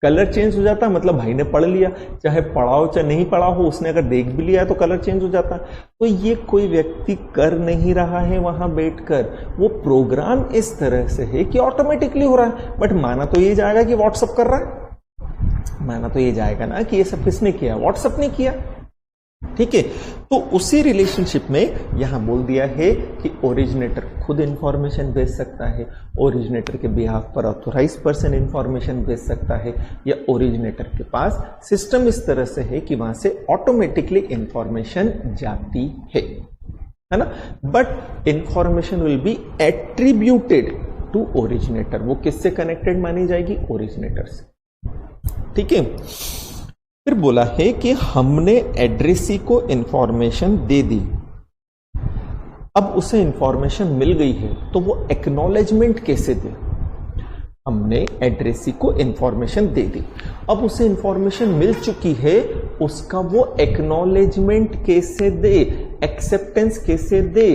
कलर चेंज हो जाता मतलब भाई ने पढ़ लिया, चाहे पढ़ा हो चाहे नहीं पढ़ा हो, उसने अगर देख भी लिया तो कलर चेंज हो जाता। तो ये कोई व्यक्ति कर नहीं रहा है वहां बैठकर, वो प्रोग्राम इस तरह से है कि ऑटोमेटिकली हो रहा है। बट माना तो ये जाएगा कि व्हाट्सएप कर रहा है, माना तो ये जाएगा ना कि ये सब किसने किया? व्हाट्सएप ने किया। ठीक है, तो उसी रिलेशनशिप में यहां बोल दिया है कि ओरिजिनेटर खुद इंफॉर्मेशन भेज सकता है, ओरिजिनेटर के बिहाफ पर ऑथोराइज पर्सन इंफॉर्मेशन भेज सकता है, या ओरिजिनेटर के पास सिस्टम इस तरह से है कि वहां से ऑटोमेटिकली इंफॉर्मेशन जाती है ना। But information will be attributed to originator. वो किससे कनेक्टेड मानी जाएगी? ओरिजिनेटर से। ठीक है, फिर बोला है कि हमने एड्रेसी को इंफॉर्मेशन दे दी, अब उसे इंफॉर्मेशन मिल गई है तो वो एक्नॉलेजमेंट कैसे दे? हमने एड्रेसी को इंफॉर्मेशन दे दी, अब उसे इंफॉर्मेशन मिल चुकी है, उसका वो एक्नॉलेजमेंट कैसे दे, एक्सेप्टेंस कैसे दे?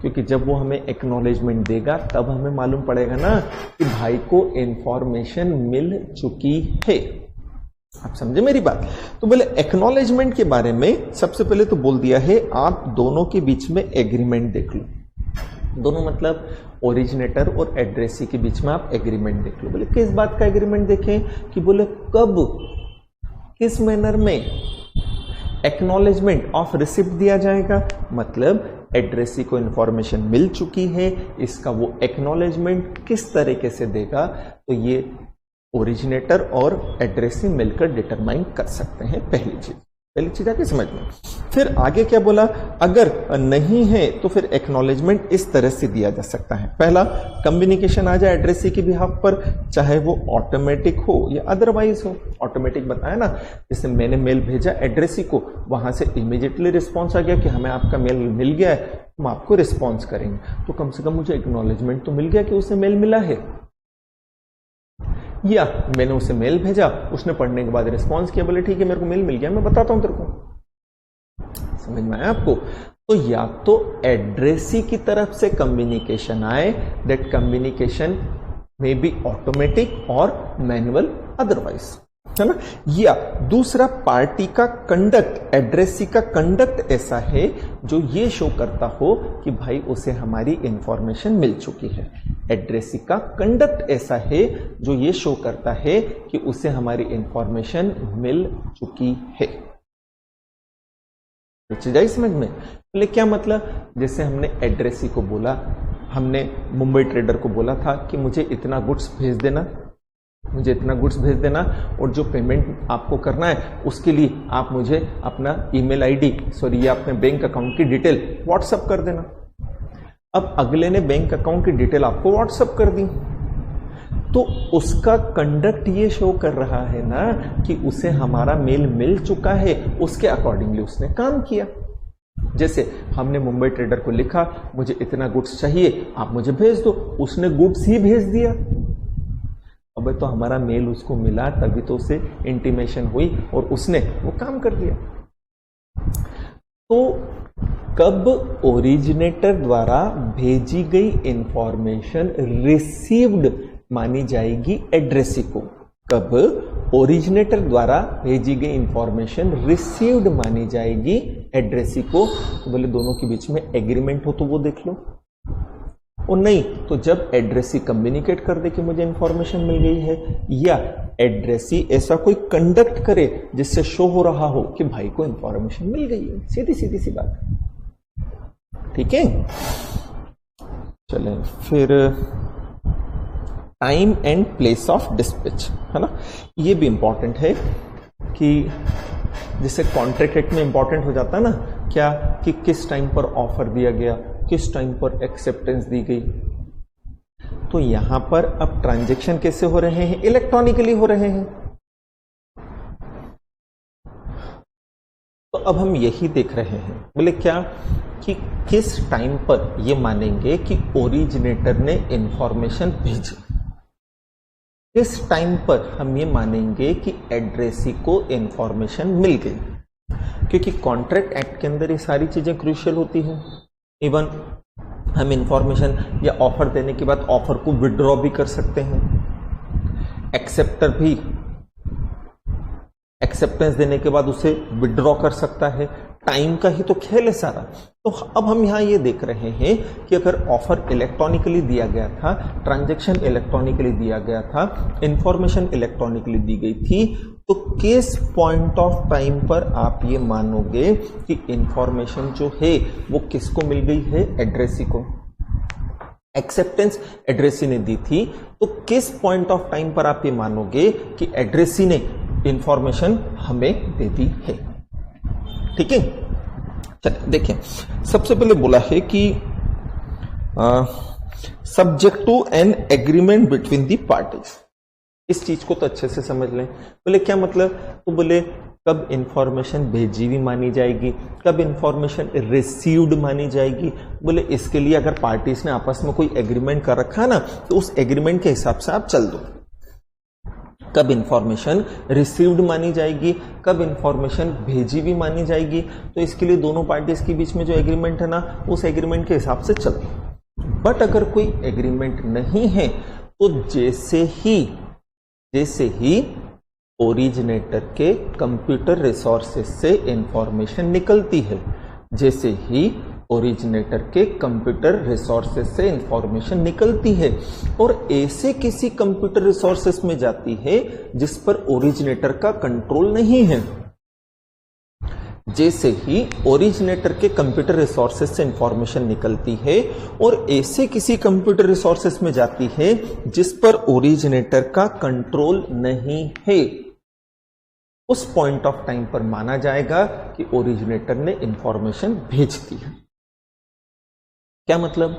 क्योंकि जब वो हमें एक्नॉलेजमेंट देगा तब हमें मालूम पड़ेगा ना कि भाई को इंफॉर्मेशन मिल चुकी है। आप समझे मेरी बात? तो बोले एक्नॉलेजमेंट के बारे में सबसे पहले तो बोल दिया है आप दोनों के बीच में एग्रीमेंट देख लो। दोनों मतलब ओरिजिनेटर और एड्रेसी के बीच में आप एग्रीमेंट देख लो। बोले किस बात का एग्रीमेंट देखें? कि बोले कब, किस मैनर में एक्नॉलेजमेंट ऑफ रिसिप्ट दिया जाएगा। मतलब एड्रेसी को इंफॉर्मेशन मिल चुकी है, इसका वो एक्नॉलेजमेंट किस तरीके से देगा, तो ये ओरिजिनेटर और एड्रेसी मिलकर डिटरमाइन कर सकते हैं। पहली चीज आके समझ में। फिर आगे क्या बोला? अगर नहीं है तो फिर एक्नॉलेजमेंट इस तरह से दिया जा सकता है। पहला, कम्युनिकेशन आ जाए एड्रेसी के बिहाफ पर, चाहे वो ऑटोमेटिक हो या अदरवाइज हो। ऑटोमेटिक बताया ना, जैसे मैंने मेल भेजा एड्रेसी को, वहां से इमीडिएटली रिस्पॉन्स आ गया कि हमें आपका मेल मिल गया है, हम आपको रिस्पॉन्स करेंगे। तो कम से कम मुझे एक्नॉलेजमेंट तो मिल गया कि उसे मेल मिला है, या मैंने उसे मेल भेजा, उसने पढ़ने के बाद रिस्पॉन्स किया, बोले ठीक है मेरे को मेल मिल गया, मैं बताता हूं तेरे को। समझ में आया आपको? तो या तो एड्रेसी की तरफ से कम्युनिकेशन आए, that communication may be automatic और मैनुअल अदरवाइज, है ना। या दूसरा, पार्टी का कंडक्ट, एड्रेसी का कंडक्ट ऐसा है जो ये शो करता हो कि भाई उसे हमारी इंफॉर्मेशन मिल चुकी है। एड्रेसी का कंडक्ट ऐसा है जो ये शो करता है कि उसे हमारी इंफॉर्मेशन मिल चुकी है। चीज आई समझ में? बोले क्या मतलब? जैसे हमने एड्रेसी को बोला, हमने मुंबई ट्रेडर को बोला था कि मुझे इतना गुड्स भेज देना, मुझे इतना गुड्स भेज देना, और जो पेमेंट आपको करना है उसके लिए आप मुझे अपना ईमेल आईडी, सॉरी ये अपने बैंक अकाउंट की डिटेल व्हाट्सएप कर देना। अब अगले ने बैंक अकाउंट की डिटेल आपको व्हाट्सएप कर दी, तो उसका कंडक्ट ये शो कर रहा है ना कि उसे हमारा मेल मिल चुका है, उसके अकॉर्डिंगली उसने काम किया। जैसे हमने मुंबई ट्रेडर को लिखा मुझे इतना गुड्स चाहिए, आप मुझे भेज दो, उसने गुड्स ही भेज दिया। अब तो हमारा मेल उसको मिला, तभी तो उसे इंटीमेशन हुई और उसने वो काम कर दिया। तो कब ओरिजिनेटर द्वारा भेजी गई इंफॉर्मेशन रिसीव्ड मानी जाएगी एड्रेसी को? कब ओरिजिनेटर द्वारा भेजी गई इंफॉर्मेशन रिसीव्ड मानी जाएगी एड्रेसी को? तो बोले दोनों के बीच में एग्रीमेंट हो तो वो देख लो, और नहीं तो जब एड्रेसी कम्युनिकेट कर दे कि मुझे इंफॉर्मेशन मिल गई है, या एड्रेसी ऐसा कोई कंडक्ट करे जिससे शो हो रहा हो कि भाई को इंफॉर्मेशन मिल गई है। सीधी सीधी सी बात, ठीक है। चलें फिर time and place of dispatch, है ना, ये भी इंपॉर्टेंट है कि जिससे कॉन्ट्रैक्ट एक्ट में इंपॉर्टेंट हो जाता है ना, क्या कि किस टाइम पर ऑफर दिया गया, किस टाइम पर एक्सेप्टेंस दी गई। तो यहां पर अब ट्रांजैक्शन कैसे हो रहे हैं? इलेक्ट्रॉनिकली हो रहे हैं। तो अब हम यही देख रहे हैं, बोले क्या कि किस टाइम पर ये मानेंगे कि ओरिजिनेटर ने इंफॉर्मेशन भेजी, किस टाइम पर हम ये मानेंगे कि एड्रेसी को इंफॉर्मेशन मिल गई, क्योंकि कॉन्ट्रैक्ट एक्ट के अंदर ये सारी चीजें क्रूशियल होती हैं। इवन हम इंफॉर्मेशन या ऑफर देने के बाद ऑफर को विड्रॉ भी कर सकते हैं, एक्सेप्टर भी एक्सेप्टेंस देने के बाद उसे विड्रॉ कर सकता है। टाइम का ही तो खेल है सारा। तो अब हम यहां ये देख रहे हैं कि अगर ऑफर इलेक्ट्रॉनिकली दिया गया था, ट्रांजैक्शन इलेक्ट्रॉनिकली दिया गया था, इंफॉर्मेशन इलेक्ट्रॉनिकली दी गई थी, तो किस पॉइंट ऑफ टाइम पर आप ये मानोगे कि इंफॉर्मेशन जो है वो किसको मिल गई है? एड्रेसी को। एक्सेप्टेंस एड्रेसी ने दी थी, तो किस पॉइंट ऑफ टाइम पर आप ये मानोगे कि एड्रेसी ने इंफॉर्मेशन हमें दे दी है? ठीक है, चलिए देखें। सबसे पहले बोला है कि subject to an agreement between the parties. इस चीज को तो अच्छे से समझ लें। बोले क्या मतलब? तो बोले कब इंफॉर्मेशन भेजी हुई मानी जाएगी, कब इंफॉर्मेशन रिसीव्ड मानी जाएगी। बोले इसके लिए अगर पार्टीज ने आपस में कोई एग्रीमेंट कर रखा है ना, तो उस एग्रीमेंट के हिसाब से आप चल दो। कब इंफॉर्मेशन रिसीव्ड मानी जाएगी, कब इंफॉर्मेशन भेजी भी मानी जाएगी, तो इसके लिए दोनों पार्टीज के बीच में जो एग्रीमेंट है ना, उस एग्रीमेंट के हिसाब से चल दो। बट अगर कोई एग्रीमेंट नहीं है, तो जैसे ही ओरिजिनेटर के कंप्यूटर रिसोर्सेज से इंफॉर्मेशन निकलती है, जैसे ही ओरिजिनेटर के कंप्यूटर रिसोर्सेज से इंफॉर्मेशन निकलती है और ऐसे किसी कंप्यूटर रिसोर्सेज में जाती है जिस पर ओरिजिनेटर का कंट्रोल नहीं है, जैसे ही ओरिजिनेटर के कंप्यूटर रिसोर्सेज से इंफॉर्मेशन निकलती है और ऐसे किसी कंप्यूटर रिसोर्सेज में जाती है जिस पर ओरिजिनेटर का कंट्रोल नहीं है, उस पॉइंट ऑफ टाइम पर माना जाएगा कि ओरिजिनेटर ने इंफॉर्मेशन भेज दी है। क्या मतलब?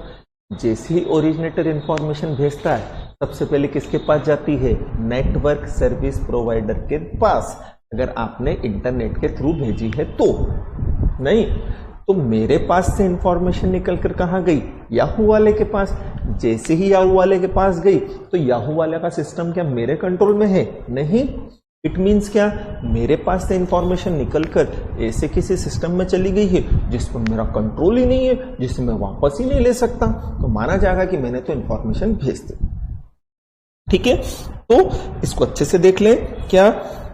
जैसे ही ओरिजिनेटर इंफॉर्मेशन भेजता है, सबसे पहले किसके पास जाती है? नेटवर्क सर्विस प्रोवाइडर के पास। अगर आपने इंटरनेट के थ्रू भेजी है तो नहीं, तो मेरे पास से इंफॉर्मेशन निकलकर कहां गई? याहू वाले के पास। जैसे ही याहू वाले के पास गई, तो याहू वाले का सिस्टम क्या मेरे कंट्रोल में है? नहीं। इट मीन्स क्या? मेरे पास से इंफॉर्मेशन निकलकर ऐसे किसी सिस्टम में चली गई है जिस पर मेरा कंट्रोल ही नहीं है, जिसे मैं वापस ही नहीं ले सकता, तो माना जाएगा कि मैंने तो इंफॉर्मेशन भेज दी। ठीक है, तो इसको अच्छे से देख लें। क्या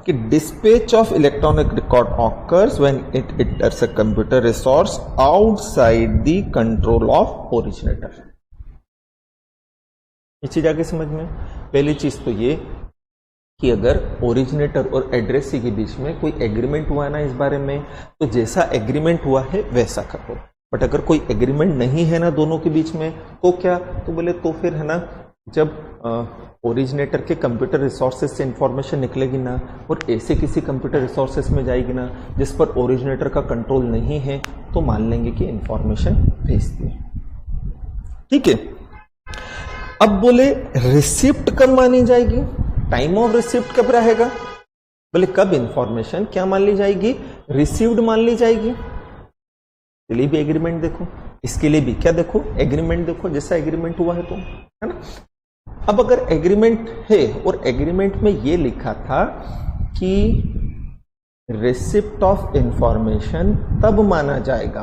कि dispatch of electronic record occurs when it enters a computer resource outside the control of originator. ये चीज आगे समझ में। पहली चीज तो ये कि अगर ओरिजिनेटर और एड्रेसी के बीच में कोई एग्रीमेंट हुआ ना इस बारे में, तो जैसा एग्रीमेंट हुआ है वैसा करो। बट अगर कोई एग्रीमेंट नहीं है ना दोनों के बीच में, तो क्या? तो बोले तो फिर है ना, जब ओरिजिनेटर के कंप्यूटर रिसोर्सेज से इंफॉर्मेशन निकलेगी ना और ऐसे किसी कंप्यूटर रिसोर्सेज में जाएगी ना जिस पर ओरिजिनेटर का कंट्रोल नहीं है, तो मान लेंगे कि इंफॉर्मेशन भेज दी। ठीक है, अब बोले रिसिप्ट कब मानी जाएगी? टाइम ऑफ रिसिप्ट कब रहेगा? बोले कब इंफॉर्मेशन क्या मान ली जाएगी? रिसीव्ड मान ली जाएगी। इसके लिए भी एग्रीमेंट देखो, इसके लिए भी क्या देखो? एग्रीमेंट देखो, जैसा एग्रीमेंट हुआ है तो, है ना। अब अगर एग्रीमेंट है और एग्रीमेंट में यह लिखा था कि रिसिप्ट ऑफ इंफॉर्मेशन तब माना जाएगा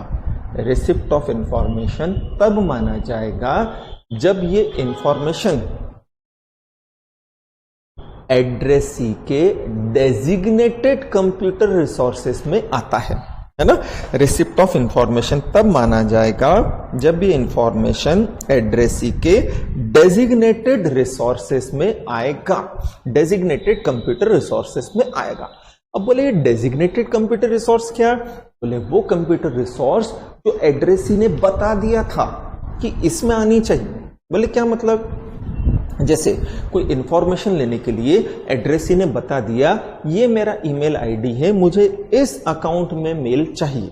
रिसिप्ट ऑफ इंफॉर्मेशन तब माना जाएगा जब ये इंफॉर्मेशन एड्रेसी के डेजिग्नेटेड कंप्यूटर रिसोर्सेस में आता है ना। रिसिप्ट ऑफ इंफॉर्मेशन तब माना जाएगा जब ये इंफॉर्मेशन एड्रेसी के डेजिग्नेटेड रिसोर्सेस में आएगा, डेजिग्नेटेड कंप्यूटर रिसोर्सेस में आएगा। अब बोले ये डेजिग्नेटेड कंप्यूटर रिसोर्स क्या? बोले वो कंप्यूटर रिसोर्स जो एड्रेसी ने बता दिया था कि इसमें आनी चाहिए। बोले क्या मतलब? जैसे कोई इंफॉर्मेशन लेने के लिए एड्रेसी ने बता दिया ये मेरा ईमेल आईडी है, मुझे इस अकाउंट में मेल चाहिए।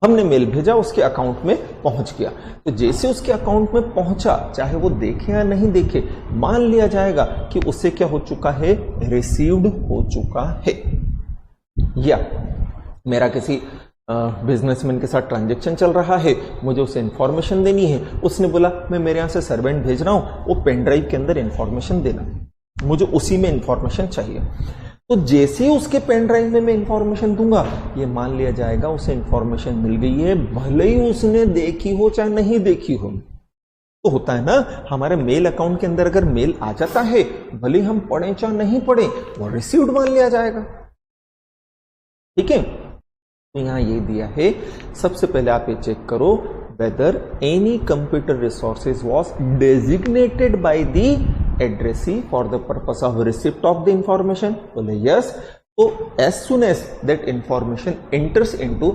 हमने मेल भेजा, उसके अकाउंट में पहुंच गया। तो जैसे उसके अकाउंट में पहुंचा, चाहे वो देखे या नहीं देखे, मान लिया जाएगा कि उससे क्या हो चुका है, रिसीव्ड हो चुका है। या मेरा किसी बिजनेसमैन के साथ ट्रांजैक्शन चल रहा है, मुझे उसे इंफॉर्मेशन देनी है, उसने बोला मैं मेरे यहां से सर्वेंट भेज रहा हूं, वो पेन ड्राइव के अंदर इंफॉर्मेशन देना, मुझे उसी में इंफॉर्मेशन चाहिए। तो जैसे ही उसके पेन ड्राइव में मैं इंफॉर्मेशन दूंगा, ये मान लिया जाएगा उसे इंफॉर्मेशन मिल गई है, भले ही उसने देखी हो चाहे नहीं देखी हो। तो होता है ना, हमारे मेल अकाउंट के अंदर अगर मेल आ जाता है, भले ही हम पढ़े चाहे नहीं पढ़े, वो रिसीव्ड मान लिया जाएगा। ठीक है, तो यहां ये दिया है। सबसे पहले आप ये चेक करो whether any computer resources was designated by the addressee for the purpose of receipt of the information. बोले यस। तो as soon as that information enters into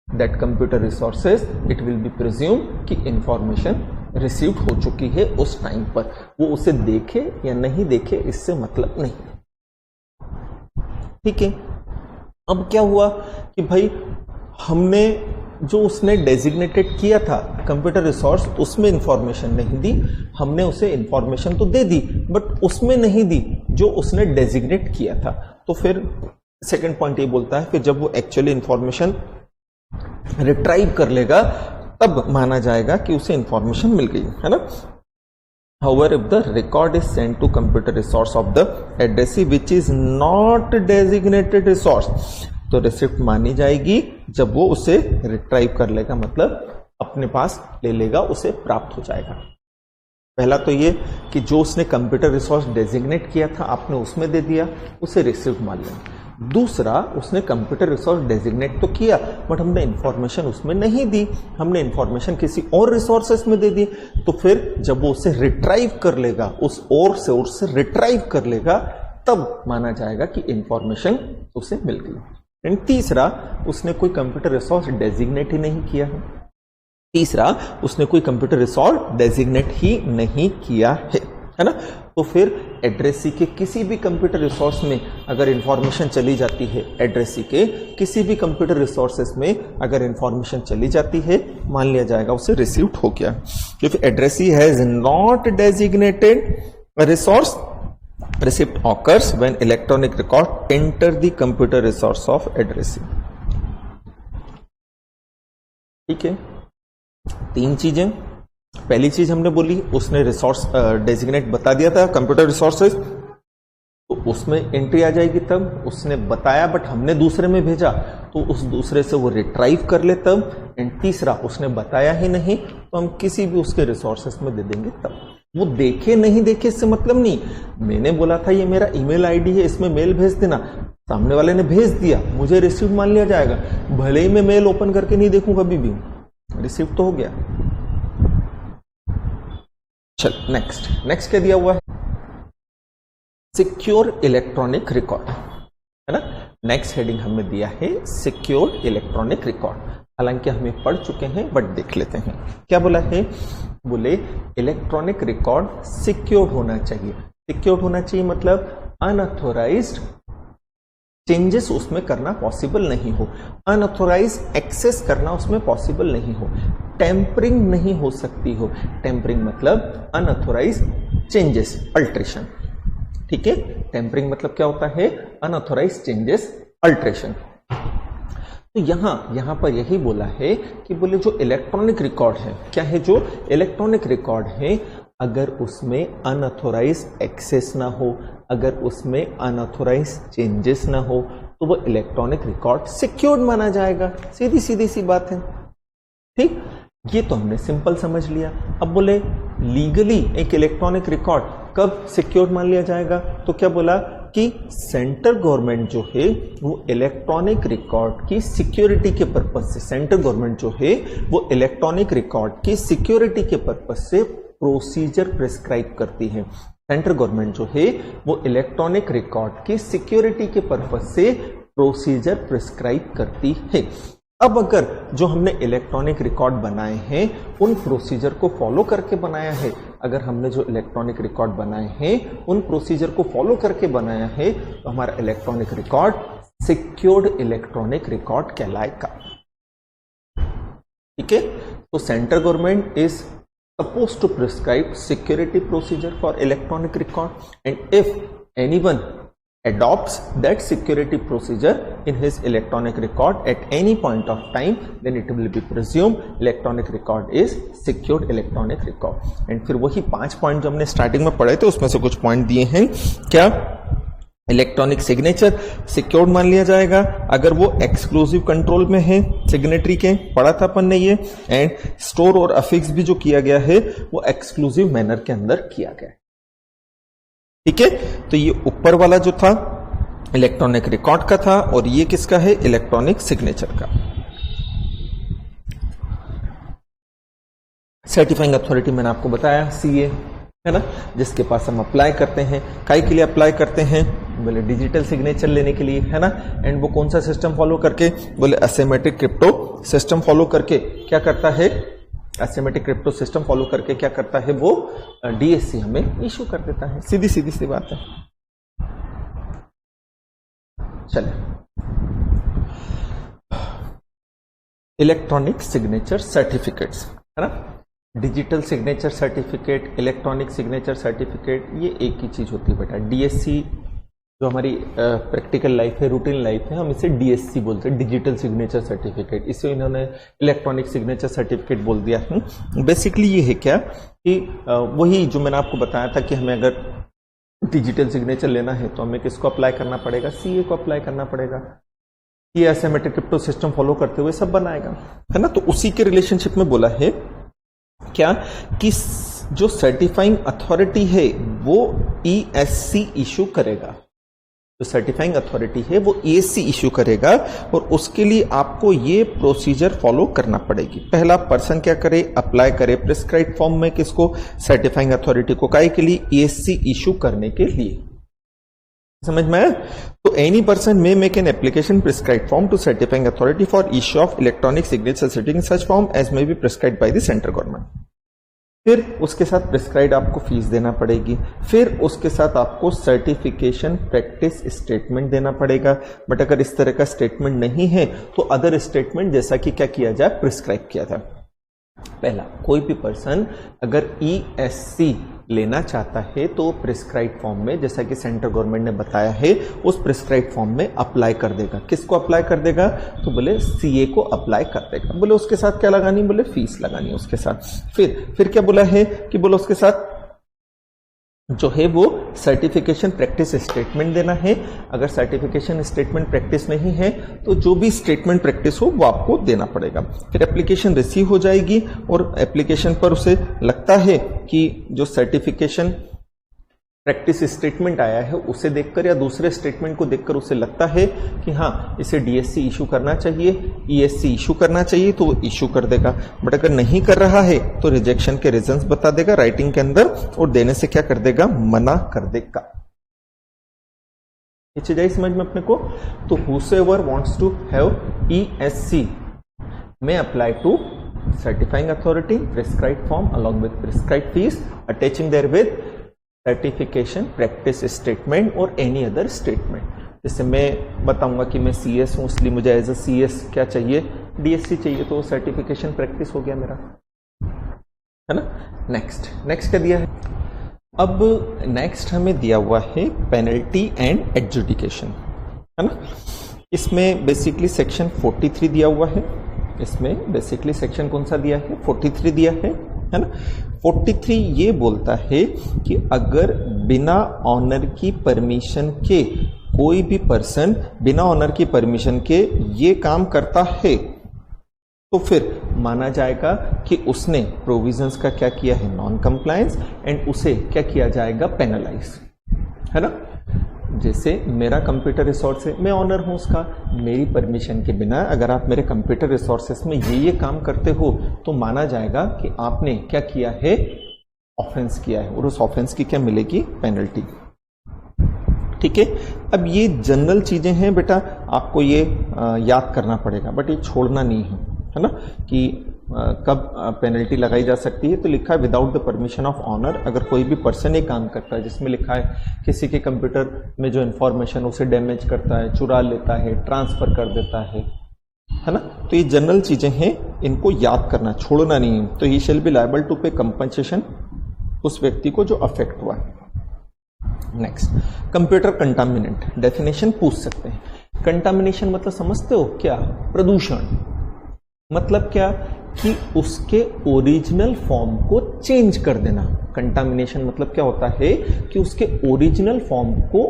that computer resources, it will be presume कि information received हो चुकी है उस time पर। वो उसे देखे या नहीं देखे इससे मतलब नहीं। ठीक है, अब क्या हुआ कि भाई हमने जो उसने डेजिग्नेटेड किया था कंप्यूटर रिसोर्स, उसमें इंफॉर्मेशन नहीं दी, हमने उसे इंफॉर्मेशन तो दे दी बट उसमें नहीं दी जो उसने डेजिग्नेट किया था। तो फिर सेकंड पॉइंट ये बोलता है फिर जब वो एक्चुअली इंफॉर्मेशन रिट्राइव कर लेगा तब माना जाएगा कि उसे इंफॉर्मेशन मिल गई, है ना। However, if the record is sent to computer resource of the addressee which is not designated resource, तो रिसिप्ट मानी जाएगी जब वो उसे रिट्राइव कर लेगा, मतलब अपने पास ले लेगा, उसे प्राप्त हो जाएगा। पहला तो ये कि जो उसने कंप्यूटर रिसोर्स डेजिग्नेट किया था आपने उसमें दे दिया, उसे रिसिप्ट मान लिया। दूसरा, उसने कंप्यूटर रिसोर्स डेजिग्नेट तो किया बट हमने इंफॉर्मेशन उसमें नहीं दी, हमने इंफॉर्मेशन किसी और रिसोर्सेस में दे दी। तो फिर जब वो उसे रिट्राइव कर लेगा, उस और से रिट्राइव कर लेगा, तब माना जाएगा कि इंफॉर्मेशन उसे मिल गई। एंड तीसरा, उसने कोई कंप्यूटर रिसोर्स डेजिग्नेट ही नहीं किया है। तीसरा, उसने कोई कंप्यूटर रिसोर्स डेजिग्नेट ही नहीं किया है ना। तो फिर एड्रेसी के किसी भी कंप्यूटर रिसोर्स में अगर इंफॉर्मेशन चली जाती है, एड्रेसी के किसी भी कंप्यूटर रिसोर्सेस में अगर इंफॉर्मेशन चली जाती है, मान लिया जाएगा उसे रिसीव्ड हो गया। क्योंकि addressee has not designated resource, receipt occurs when electronic record enter the computer resource of addressee. ठीक है, तीन चीजें। पहली चीज हमने बोली, उसने रिसोर्स डेजिग्नेट बता दिया था कंप्यूटर रिसोर्सेज, तो उसमें एंट्री आ जाएगी तब। उसने बताया बट हमने दूसरे में भेजा, तो उस दूसरे से वो रिट्राइव कर ले तब। एंड तीसरा, उसने बताया ही नहीं तो हम किसी भी उसके रिसोर्सेस में दे देंगे तब। वो देखे नहीं देखे इससे मतलब नहीं, मैंने बोला था ये मेरा ईमेल आईडी है, इसमें मेल भेज देना, सामने वाले ने भेज दिया, मुझे रिसीव मान लिया जाएगा। भले ही मैं मेल ओपन करके नहीं देखूं कभी भी, रिसीव तो हो गया। चल नेक्स्ट क्या दिया हुआ है, सिक्योर इलेक्ट्रॉनिक रिकॉर्ड, है ना। नेक्स्ट हेडिंग हमें दिया है सिक्योर इलेक्ट्रॉनिक रिकॉर्ड। हालांकि हमें पढ़ चुके हैं बट देख लेते हैं क्या बोला है। बोले इलेक्ट्रॉनिक रिकॉर्ड सिक्योर होना चाहिए। सिक्योर होना चाहिए मतलब अनऑथोराइज्ड चेंजेस उसमें करना पॉसिबल नहीं हो, अनऑथोराइज्ड एक्सेस करना उसमें पॉसिबल नहीं हो, टेम्परिंग नहीं हो सकती हो। टेम्परिंग मतलब अनऑथोराइज्ड चेंजेस, अल्ट्रेशन। ठीक है, टेम्परिंग मतलब क्या होता है, अनऑथोराइज्ड चेंजेस, अल्ट्रेशन। तो यहां पर यही बोला है कि बोले जो इलेक्ट्रॉनिक रिकॉर्ड है, क्या है जो इलेक्ट्रॉनिक रिकॉर्ड है, अगर उसमें अनऑथोराइज्ड एक्सेस ना हो, अगर उसमें अनऑथोराइज्ड चेंजेस ना हो, तो वो इलेक्ट्रॉनिक रिकॉर्ड सिक्योर्ड माना जाएगा। सीधी सी बात है। ठीक, ये तो हमने सिंपल समझ लिया। अब बोले लीगली एक इलेक्ट्रॉनिक रिकॉर्ड कब सिक्योर्ड मान लिया जाएगा, तो क्या बोला कि सेंट्रल गवर्नमेंट जो है वो इलेक्ट्रॉनिक रिकॉर्ड की सिक्योरिटी के पर्पज से, सेंट्रल गवर्नमेंट जो है वो इलेक्ट्रॉनिक रिकॉर्ड की सिक्योरिटी के पर्पज से प्रोसीजर प्रिस्क्राइब करती है। सेंट्रल गवर्नमेंट जो है वो इलेक्ट्रॉनिक रिकॉर्ड की सिक्योरिटी के पर्पज से प्रोसीजर प्रिस्क्राइब करती है। अब अगर जो हमने इलेक्ट्रॉनिक रिकॉर्ड बनाए हैं उन प्रोसीजर को फॉलो करके बनाया है, अगर हमने जो इलेक्ट्रॉनिक रिकॉर्ड बनाए हैं उन प्रोसीजर को फॉलो करके बनाया है, तो हमारा electronic record secured electronic record कहलाएगा। ठीक है, तो central government is supposed to prescribe security procedure for electronic record, and if anyone adopts that security procedure in his electronic record at any point of time, then it will be presumed electronic record is secured electronic record. And फिर वही 5 point जो हमने starting में पढ़े थे उसमें से कुछ पॉइंट दिए हैं। क्या इलेक्ट्रॉनिक सिग्नेचर सिक्योर्ड मान लिया जाएगा अगर वो एक्सक्लूसिव कंट्रोल में है सिग्नेटरी के, पढ़ा था अपन ने ये। एंड स्टोर और अफिक्स भी जो किया गया है वो एक्सक्लूसिव मैनर के अंदर किया गया है। ठीक है, तो ये ऊपर वाला जो था इलेक्ट्रॉनिक रिकॉर्ड का था और ये किसका है, इलेक्ट्रॉनिक सिग्नेचर का। सर्टिफाइंग अथॉरिटी मैंने आपको बताया सीए है ना, जिसके पास हम अप्लाई करते हैं। काई के लिए अप्लाई करते हैं, बोले डिजिटल सिग्नेचर लेने के लिए है ना। एंड वो कौन सा सिस्टम फॉलो करके, बोले एसिमेट्रिक क्रिप्टो सिस्टम फॉलो करके क्या करता है, एसिमेट्रिक क्रिप्टो सिस्टम फॉलो करके क्या करता है वो डीएससी हमें इशू कर देता है। सीधी सीधी सी बात है। चले, इलेक्ट्रॉनिक सिग्नेचर सर्टिफिकेट्स है ना, digital signature certificate, electronic signature certificate, ये एक ही चीज होती है बेटा। डीएससी जो हमारी प्रैक्टिकल लाइफ है, रूटीन लाइफ है, हम इसे डीएससी बोलते हैं, डिजिटल सिग्नेचर सर्टिफिकेट। इसे इन्होंने इलेक्ट्रॉनिक सिग्नेचर सर्टिफिकेट बोल दिया है। बेसिकली ये है क्या कि वही जो मैंने आपको बताया था कि हमें अगर डिजिटल सिग्नेचर लेना है तो हमें किसको अप्लाई करना पड़ेगा, सीए को अप्लाई करना पड़ेगा। ये एसिमेट्रिक क्रिप्टो सिस्टम फॉलो करते हुए सब बनाएगा है ना। तो उसी के रिलेशनशिप में बोला है क्या कि जो सर्टिफाइंग अथॉरिटी है वो ईएससी इशू करेगा, जो सर्टिफाइंग अथॉरिटी है वो ईएससी इशू करेगा और उसके लिए आपको ये प्रोसीजर फॉलो करना पड़ेगी। पहला पर्सन क्या करे, अप्लाई करे प्रिस्क्राइब फॉर्म में किसको, सर्टिफाइंग अथॉरिटी को, काहे के लिए, ईएससी इशू करने के लिए। समझ में आया? तो any person may make an application prescribe form to certifying authority for issue of electronic signature certificate such form as may be prescribed by the central government. फिर उसके साथ प्रिस्क्राइब आपको फीस देना पड़ेगी, फिर उसके साथ आपको सर्टिफिकेशन प्रैक्टिस स्टेटमेंट देना पड़ेगा। बट अगर इस तरह का स्टेटमेंट नहीं है तो अदर स्टेटमेंट जैसा कि क्या किया जाए, प्रिस्क्राइब किया जाए। पहला, कोई भी पर्सन अगर ईएससी लेना चाहता है तो प्रिस्क्राइब फॉर्म में, जैसा कि सेंट्रल गवर्नमेंट ने बताया है, उस प्रिस्क्राइब फॉर्म में अप्लाई कर देगा। किसको अप्लाई कर देगा, तो बोले सीए को अप्लाई कर देगा। बोले उसके साथ क्या लगानी, बोले फीस लगानी उसके साथ। फिर क्या बोला है कि बोले उसके साथ जो है वो सर्टिफिकेशन प्रैक्टिस स्टेटमेंट देना है। अगर सर्टिफिकेशन स्टेटमेंट प्रैक्टिस नहीं है तो जो भी स्टेटमेंट प्रैक्टिस हो वो आपको देना पड़ेगा। फिर एप्लीकेशन रिसीव हो जाएगी और एप्लीकेशन पर उसे लगता है कि जो सर्टिफिकेशन प्रैक्टिस स्टेटमेंट आया है उसे देखकर या दूसरे स्टेटमेंट को देखकर उसे लगता है कि हाँ इसे डीएससी इशू करना चाहिए, ईएससी इशू करना चाहिए, तो वो इशू कर देगा। बट अगर नहीं कर रहा है तो रिजेक्शन के रीजंस बता देगा राइटिंग के अंदर और देने से क्या कर देगा, मना कर देगा। ये चीज आई समझ में अपने को। तो whosoever wants to have ESC may apply to certifying authority prescribed form along with prescribed fees attaching therewith certification practice statement और एनी अदर स्टेटमेंट। जैसे मैं बताऊंगा कि मैं सीएस हूं इसलिए मुझे एज अ सीएस क्या चाहिए, डीएससी चाहिए, तो सर्टिफिकेशन प्रैक्टिस हो गया मेरा, है ना। नेक्स्ट क्या दिया है, अब नेक्स्ट हमें दिया हुआ है पेनल्टी एंड एडजुडिकेशन, है ना। इसमें बेसिकली सेक्शन 43 दिया हुआ है। इसमें बेसिकली सेक्शन कौन सा दिया है, 43 दिया है ना। 43 ये बोलता है कि अगर बिना ऑनर की परमिशन के कोई भी पर्सन बिना ऑनर की परमिशन के ये काम करता है तो फिर माना जाएगा कि उसने प्रोविजंस का क्या किया है, नॉन कंप्लायंस, एंड उसे क्या किया जाएगा, पेनलाइज, है ना। जैसे मेरा कंप्यूटर रिसोर्स है, मैं ऑनर हूं उसका, मेरी परमिशन के बिना अगर आप मेरे कंप्यूटर रिसोर्सेस में ये काम करते हो तो माना जाएगा कि आपने क्या किया है, ऑफेंस किया है, और उस ऑफेंस की क्या मिलेगी, पेनल्टी। ठीक है, अब ये जनरल चीजें हैं बेटा, आपको ये याद करना पड़ेगा, बट ये छोड़ना नहीं है ना, कि कब पेनल्टी लगाई जा सकती है। तो लिखा है without the permission of owner, अगर कोई भी पर्सन ये काम करता है जिसमें लिखा है किसी के कंप्यूटर में जो इंफॉर्मेशन उसे डैमेज करता है, चुरा लेता है, ट्रांसफर कर देता है ना, तो ये जनरल चीजें हैं, इनको याद करना, छोड़ना नहीं है। तो ही शैल बी लायबल टू पे कंपनसेशन उस व्यक्ति को जो अफेक्ट हुआ है। नेक्स्ट, कंप्यूटर कंटामिनेंट, डेफिनेशन पूछ सकते हैं। कंटामिनेशन मतलब समझते हो क्या, प्रदूषण, मतलब क्या कि उसके ओरिजिनल फॉर्म को चेंज कर देना। कंटामिनेशन मतलब क्या होता है कि उसके ओरिजिनल फॉर्म को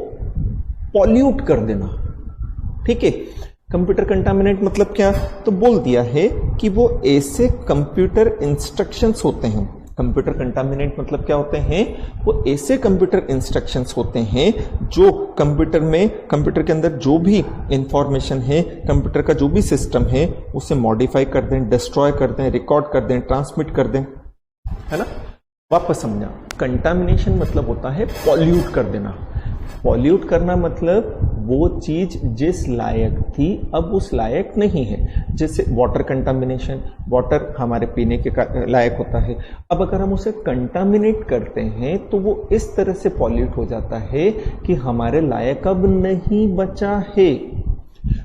पॉल्यूट कर देना। ठीक है, कंप्यूटर कंटामिनेंट मतलब क्या, तो बोल दिया है कि वो ऐसे कंप्यूटर इंस्ट्रक्शंस होते हैं। कंप्यूटर कंटामिनेंट मतलब क्या होते हैं, वो ऐसे कंप्यूटर इंस्ट्रक्शंस होते हैं जो कंप्यूटर के अंदर जो भी इंफॉर्मेशन है, कंप्यूटर का जो भी सिस्टम है, उसे मॉडिफाई कर दें, डिस्ट्रॉय कर दें, रिकॉर्ड कर दें, ट्रांसमिट कर दें, है ना। वापस समझा, कंटामिनेशन मतलब होता है पॉल्यूट कर देना। पॉल्यूट करना मतलब वो चीज जिस लायक थी अब उस लायक नहीं है। जैसे वाटर कंटामिनेशन, वाटर हमारे पीने के लायक होता है, अब अगर हम उसे कंटामिनेट करते हैं तो वो इस तरह से पॉल्यूट हो जाता है कि हमारे लायक अब नहीं बचा है।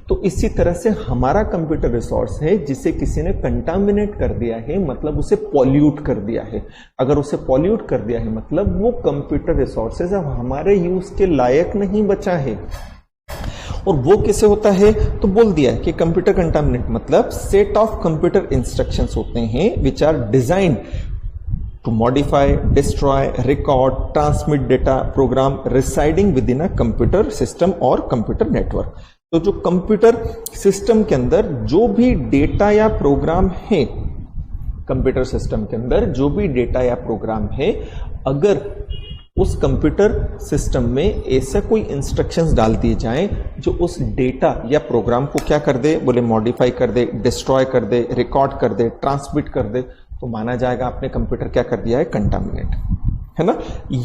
तो इसी तरह से हमारा कंप्यूटर रिसोर्स है जिसे किसी ने कंटामिनेट कर दिया है, मतलब उसे पॉल्यूट कर दिया है। अगर उसे पॉल्यूट कर दिया है मतलब वो कंप्यूटर रिसोर्सेज अब हमारे यूज के लायक नहीं बचा है। और वो कैसे होता है, तो बोल दिया है कि कंप्यूटर कंटामिनेट मतलब सेट ऑफ कंप्यूटर इंस्ट्रक्शंस होते हैं which are design to modify, destroy, record, transmit data, program residing within a computer system और computer network। तो जो कंप्यूटर सिस्टम के अंदर जो भी डेटा या प्रोग्राम है, कंप्यूटर सिस्टम के अंदर जो भी डेटा या प्रोग्राम है, अगर उस कंप्यूटर सिस्टम में ऐसा कोई इंस्ट्रक्शंस डाल दिए जाएं जो उस डेटा या प्रोग्राम को क्या कर दे, बोले मॉडिफाई कर दे, डिस्ट्रॉय कर दे, रिकॉर्ड कर दे, ट्रांसमिट कर दे, तो माना जाएगा आपने कंप्यूटर क्या कर दिया है, कंटामिनेट, है ना।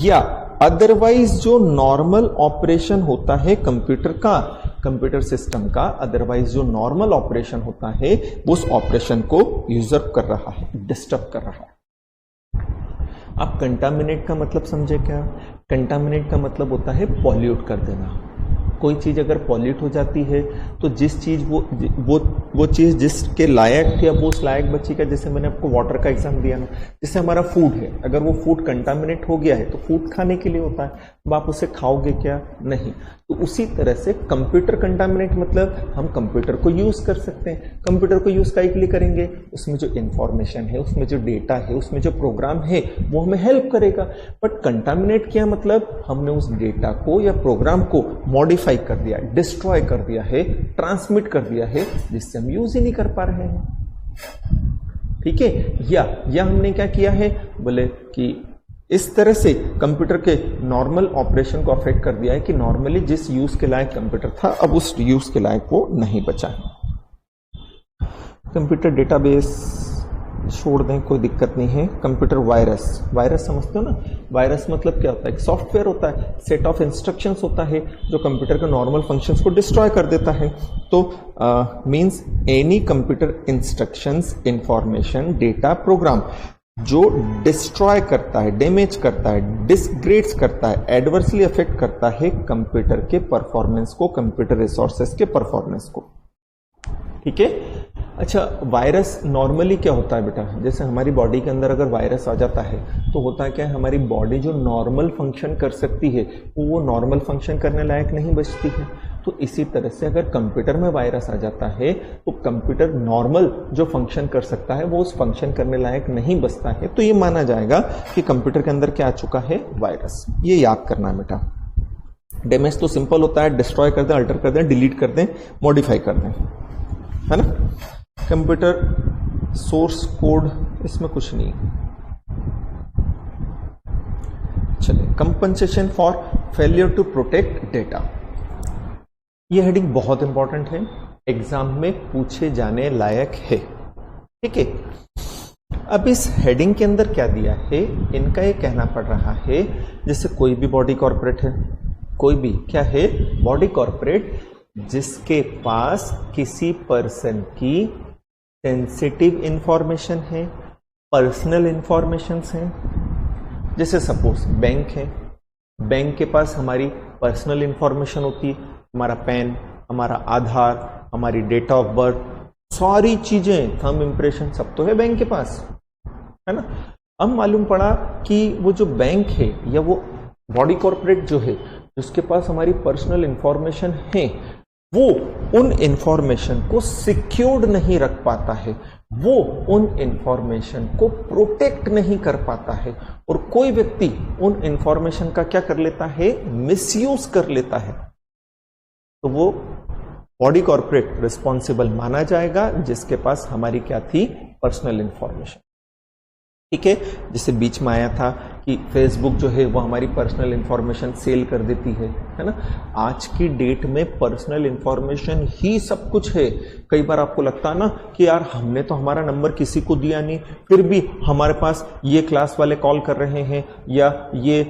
या अदरवाइज जो नॉर्मल ऑपरेशन होता है कंप्यूटर का, कंप्यूटर सिस्टम का अदरवाइज जो नॉर्मल ऑपरेशन होता है वो उस ऑपरेशन को यूजर कर रहा है, डिस्टर्ब कर रहा है। आप कंटामिनेट का मतलब समझे क्या, कंटामिनेट का मतलब होता है पॉल्यूट कर देना। कोई चीज अगर पॉल्यूट हो जाती है तो जिस चीज वो चीज जिसके लायक थी अब वो उस लायक बची का। जैसे मैंने आपको वाटर का एग्जाम दिया ना, जैसे हमारा फूड है, अगर वो फूड कंटामिनेट हो गया है तो फूड खाने के लिए होता है, अब आप उसे खाओगे क्या, नहीं। तो उसी तरह से कंप्यूटर कंटामिनेट मतलब हम कंप्यूटर को यूज कर सकते हैं। कंप्यूटर को यूज काहे के लिए करेंगे, उसमें जो इंफॉर्मेशन है, उसमें जो डेटा है, उसमें जो प्रोग्राम है वो हमें हेल्प करेगा। बट कंटामिनेट किया मतलब हमने उस डेटा को या प्रोग्राम को मॉडिफाई कर दिया, डिस्ट्रॉय कर दिया है, ट्रांसमिट कर दिया है, जिससे हम यूज ही नहीं कर पा रहे हैं। ठीक है, या हमने क्या किया है, बोले कि इस तरह से कंप्यूटर के नॉर्मल ऑपरेशन को अफेक्ट कर दिया है कि नॉर्मली जिस यूज के लायक कंप्यूटर था अब उस यूज के लायक वो नहीं बचा है। कंप्यूटर डेटाबेस छोड़ दें, कोई दिक्कत नहीं है। कंप्यूटर वायरस, वायरस समझते हो ना, वायरस मतलब क्या होता है, एक सॉफ्टवेयर होता है, सेट ऑफ इंस्ट्रक्शंस होता है जो कंप्यूटर के नॉर्मल फंक्शंस को डिस्ट्रॉय कर देता है। तो means any computer instructions, information, data, program जो डिस्ट्रॉय करता है, डैमेज करता है, डिसग्रेड्स करता है, एडवर्सली अफेक्ट करता है कंप्यूटर के परफॉर्मेंस को, कंप्यूटर रिसोर्सेस के परफॉर्मेंस को। ठीक है, अच्छा वायरस नॉर्मली क्या होता है बेटा, जैसे हमारी बॉडी के अंदर अगर वायरस आ जाता है तो होता है क्या है, हमारी बॉडी जो नॉर्मल फंक्शन कर सकती है वो नॉर्मल फंक्शन करने लायक नहीं बचती है। तो इसी तरह से अगर कंप्यूटर में वायरस आ जाता है तो कंप्यूटर नॉर्मल जो फंक्शन कर सकता है वो उस फंक्शन करने लायक नहीं बचता है। तो ये माना जाएगा कि कंप्यूटर के अंदर क्या आ चुका है, वायरस। ये याद करना है बेटा। डैमेज तो सिंपल होता है, डिस्ट्रॉय कर दें, अल्टर कर दें, डिलीट कर दें, मॉडिफाई कर दें, है ना। कंप्यूटर सोर्स कोड इसमें कुछ नहीं। चलिए, compensation for failure to protect data, यह हेडिंग बहुत इंपॉर्टेंट है, एग्जाम में पूछे जाने लायक है। ठीक है, अब इस हेडिंग के अंदर क्या दिया है, इनका ये कहना पड़ रहा है जैसे कोई भी बॉडी कॉर्पोरेट है, कोई भी क्या है बॉडी कॉर्पोरेट जिसके पास किसी पर्सन की सेंसिटिव इंफॉर्मेशन है, पर्सनल इंफॉर्मेशन है। जैसे सपोज बैंक है, बैंक के पास हमारी पर्सनल इंफॉर्मेशन होती है, हमारा पैन, हमारा आधार, हमारी डेट ऑफ बर्थ, सारी चीजें, थंब इंप्रेशन सब तो है बैंक के पास, है ना। अब मालूम पड़ा कि वो जो बैंक है या वो बॉडी कॉर्पोरेट जो है जिसके पास हमारी पर्सनल इंफॉर्मेशन है, वो उन इंफॉर्मेशन को सिक्योर्ड नहीं रख पाता है, वो उन इंफॉर्मेशन को प्रोटेक्ट नहीं कर पाता है, और कोई व्यक्ति उन इंफॉर्मेशन का क्या कर लेता है, मिसयूज कर लेता है, तो वो बॉडी कॉर्पोरेट रिस्पॉन्सिबल माना जाएगा जिसके पास हमारी क्या थी, पर्सनल इंफॉर्मेशन। ठीक है, जैसे बीच में आया था कि फेसबुक जो है वो हमारी पर्सनल इंफॉर्मेशन सेल कर देती है ना। आज की डेट में पर्सनल इंफॉर्मेशन ही सब कुछ है। कई बार आपको लगता है ना कि यार हमने तो हमारा नंबर किसी को दिया नहीं, फिर भी हमारे पास ये क्लास वाले कॉल कर रहे हैं, या ये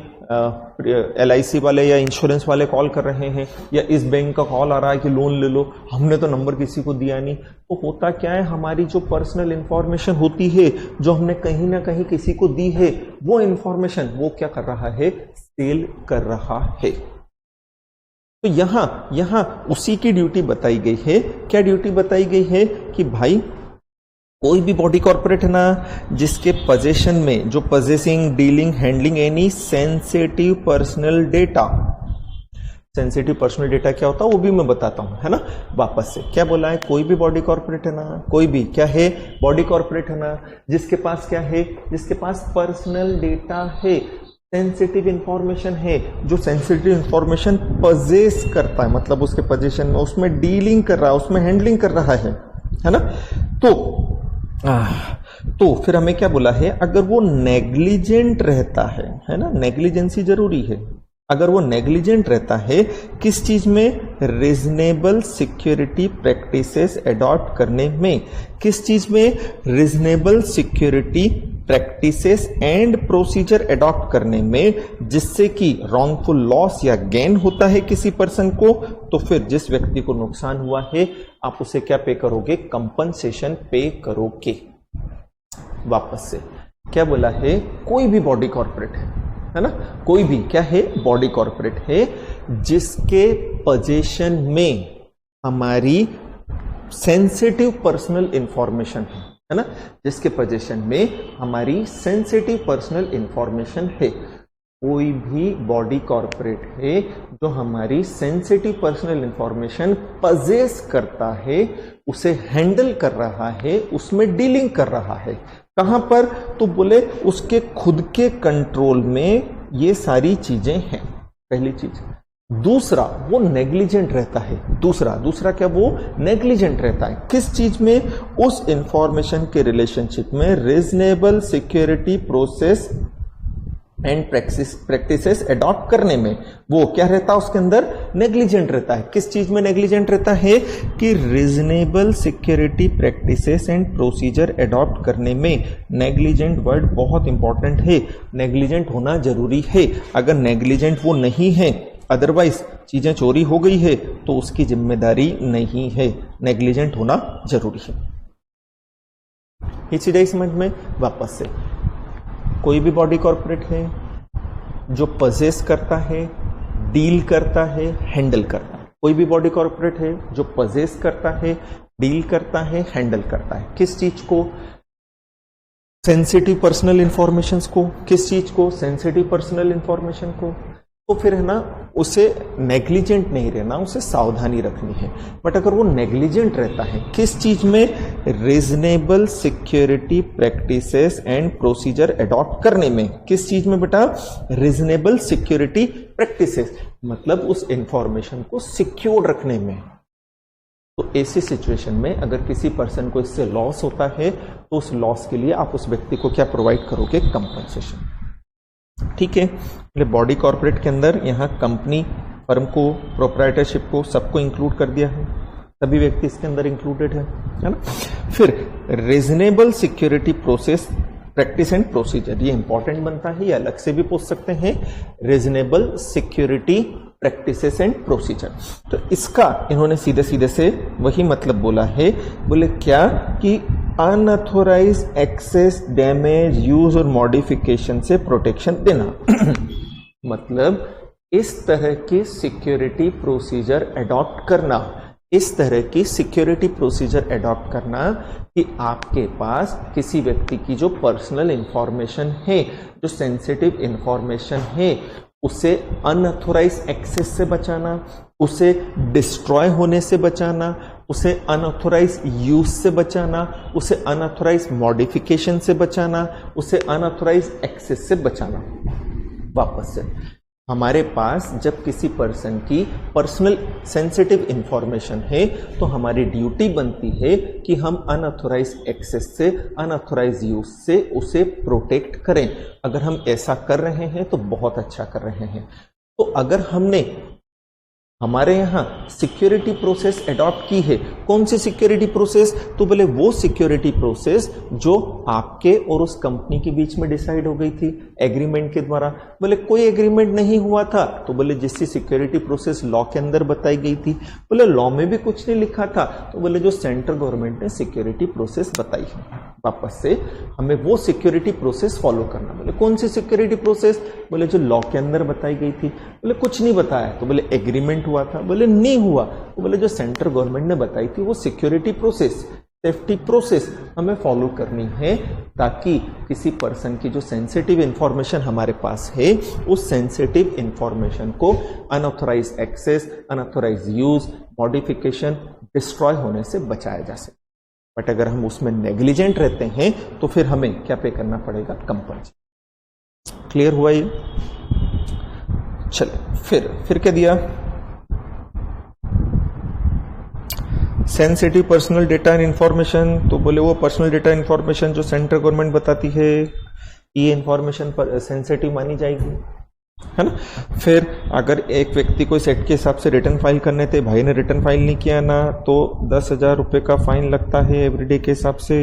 LIC वाले या इंश्योरेंस वाले कॉल कर रहे हैं, या इस बैंक का कॉल आ रहा है कि लोन ले लो, हमने तो नंबर किसी को दिया नहीं। तो होता क्या है, हमारी जो पर्सनल इंफॉर्मेशन होती है, जो हमने कहीं ना कहीं किसी को दी है, वो इंफॉर्मेशन वो क्या कर रहा है, सेल कर रहा है। तो यहां उसी की ड्यूटी बताई गई है। क्या ड्यूटी बताई गई है कि भाई कोई भी बॉडी कॉर्पोरेट है ना जिसके पोजीशन में, जो possessing, dealing, handling any sensitive personal data, sensitive personal data क्या होता है वो भी मैं बताता हूं, है ना। वापस से क्या बोला है, कोई भी बॉडी कॉर्पोरेट है ना, कोई भी क्या है बॉडी कॉर्पोरेट है ना जिसके पास क्या है, जिसके पास पर्सनल डेटा है, सेंसिटिव इंफॉर्मेशन है, जो सेंसिटिव इंफॉर्मेशन पोजेस करता है, मतलब उसके पोजीशन में, उसमें डीलिंग कर रहा है, उसमें हैंडलिंग कर रहा है ना। तो फिर हमें क्या बोला है, अगर वो नेग्लिजेंट रहता है ना, नेग्लिजेंसी जरूरी है। अगर वो नेग्लिजेंट रहता है किस चीज में, रीजनेबल सिक्योरिटी प्रैक्टिसेस एडॉप्ट करने में, किस चीज में, reasonable security practices and procedure adopt करने में, जिससे कि रॉन्गफुल लॉस या गेन होता है किसी पर्सन को, तो फिर जिस व्यक्ति को नुकसान हुआ है आप उसे क्या पे करोगे, कंपनसेशन पे करोगे। वापस से क्या बोला है, कोई भी बॉडी कॉर्पोरेट है ना, कोई भी क्या है बॉडी कॉर्पोरेट है जिसके पोजीशन में हमारी सेंसिटिव पर्सनल इंफॉर्मेशन है ना, जिसके पोजीशन में हमारी सेंसिटिव पर्सनल इंफॉर्मेशन है। कोई भी बॉडी कॉर्पोरेट है जो हमारी सेंसिटिव पर्सनल इंफॉर्मेशन पजेस करता है, उसे हैंडल कर रहा है, उसमें डीलिंग कर रहा है। कहां पर, तो बोले उसके खुद के कंट्रोल में ये सारी चीजें हैं, पहली चीज। दूसरा, वो नेग्लिजेंट रहता है। दूसरा क्या, वो नेग्लिजेंट रहता है किस चीज में, उस इंफॉर्मेशन के रिलेशनशिप में, reasonable security process and practices adopt करने में वो क्या रहता है, उसके अंदर नेग्लिजेंट रहता है। किस चीज में नेग्लिजेंट रहता है, कि reasonable security practices and procedure adopt करने में। नेग्लिजेंट वर्ड बहुत इंपॉर्टेंट है, नेग्लिजेंट होना जरूरी है। अगर नेग्लिजेंट वो नहीं है, अदरवाइज चीजें चोरी हो गई है, तो उसकी जिम्मेदारी नहीं है, नेग्लिजेंट होना जरूरी है। ये चीजें समझ में। वापस से, कोई भी बॉडी कॉर्पोरेट है जो पजेस करता है, डील करता है, हैंडल करता है। कोई भी बॉडी कॉर्पोरेट है जो पजेस करता है, डील करता है, हैंडल करता है। किस चीज को, सेंसिटिव पर्सनल इंफॉर्मेशन को। किस चीज को, सेंसिटिव पर्सनल इंफॉर्मेशन को। तो फिर है ना उसे नेग्लिजेंट नहीं रहना, उसे सावधानी रखनी है। बट अगर वो नेग्लिजेंट रहता है किस चीज में, reasonable security practices and procedure adopt करने में। किस चीज में बेटा, रीजनेबल सिक्योरिटी प्रैक्टिसेस, मतलब उस इंफॉर्मेशन को सिक्योर रखने में। तो ऐसी सिचुएशन में अगर किसी पर्सन को इससे लॉस होता है तो उस लॉस के लिए आप उस व्यक्ति को क्या प्रोवाइड करोगे? कंपनसेशन। ठीक है, बॉडी कॉर्पोरेट के अंदर यहाँ कंपनी, फर्म को, प्रोप्राइटरशिप को, सबको इंक्लूड कर दिया है, सभी व्यक्ति इसके अंदर इंक्लूडेड है ना। फिर reasonable security process, practice and procedure, ये इंपॉर्टेंट बनता है, ये अलग से भी पूछ सकते हैं। Reasonable security practices and procedure, तो इसका इन्होंने सीधे सीधे से वही मतलब बोला है, बोले क्या कि अनऑथोराइज एक्सेस, डैमेज, यूज और मॉडिफिकेशन से प्रोटेक्शन देना। मतलब इस तरह की सिक्योरिटी प्रोसीजर अडॉप्ट करना, इस तरह की सिक्योरिटी प्रोसीजर अडॉप्ट करना कि आपके पास किसी व्यक्ति की जो पर्सनल इंफॉर्मेशन है, जो सेंसिटिव इंफॉर्मेशन है, उसे अनऑथोराइज एक्सेस से बचाना, उसे डिस्ट्रॉय होने से बचाना, उसे अनऑथोराइज यूज से बचाना, उसे अनऑथोराइज मॉडिफिकेशन से बचाना, उसे अनऑथोराइज एक्सेस से बचाना। वापस से, हमारे पास जब किसी पर्सन की पर्सनल सेंसिटिव इंफॉर्मेशन है तो हमारी ड्यूटी बनती है कि हम अनऑथोराइज एक्सेस से, अनऑथोराइज यूज से उसे प्रोटेक्ट करें। अगर हम ऐसा कर रहे हैं तो बहुत अच्छा कर रहे हैं। तो अगर हमने हमारे यहाँ सिक्योरिटी प्रोसेस अडॉप्ट की है, कौन सी सिक्योरिटी प्रोसेस? तो बोले वो सिक्योरिटी प्रोसेस जो आपके और उस कंपनी के बीच में डिसाइड हो गई थी एग्रीमेंट के द्वारा। बोले कोई एग्रीमेंट नहीं हुआ था, तो बोले जिसकी सिक्योरिटी प्रोसेस लॉ के अंदर बताई गई थी। बोले लॉ में भी कुछ नहीं लिखा था, तो बोले जो सेंट्रल गवर्नमेंट ने सिक्योरिटी प्रोसेस बताई है, वापस से हमें वो सिक्योरिटी प्रोसेस फॉलो करना। बोले कौन सी सिक्योरिटी प्रोसेस? बोले जो लॉ के अंदर बताई गई थी। बोले कुछ नहीं बताया, तो बोले एग्रीमेंट हुआ था। बोले नहीं हुआ, तो बोले जो सेंट्रल गवर्नमेंट ने बताई थी वो सिक्योरिटी प्रोसेस, सेफ्टी प्रोसेस हमें फॉलो करनी है, ताकि किसी पर्सन की जो सेंसिटिव इंफॉर्मेशन हमारे पास है, उस सेंसिटिव इंफॉर्मेशन को unauthorise access, unauthorise use, modification, destroy होने से बचाया जा सके। बट अगर हम उसमें नेग्लिजेंट रहते हैं तो फिर हमें क्या पे करना पड़ेगा? कंपनसेशन। क्लियर हुआ ये? चलिए फिर क्या दिया? Sensitive personal data and information, तो बोले वो पर्सनल डेटा इंफॉर्मेशन जो सेंट्रल गवर्नमेंट बताती है, ये इंफॉर्मेशन पर सेंसिटिव मानी जाएगी, है ना। फिर अगर एक व्यक्ति को इस एक्ट के हिसाब से रिटर्न फाइल करने थे, भाई ने रिटर्न फाइल नहीं किया ना, तो 10,000 रुपए का फाइन लगता है एवरीडे के हिसाब से।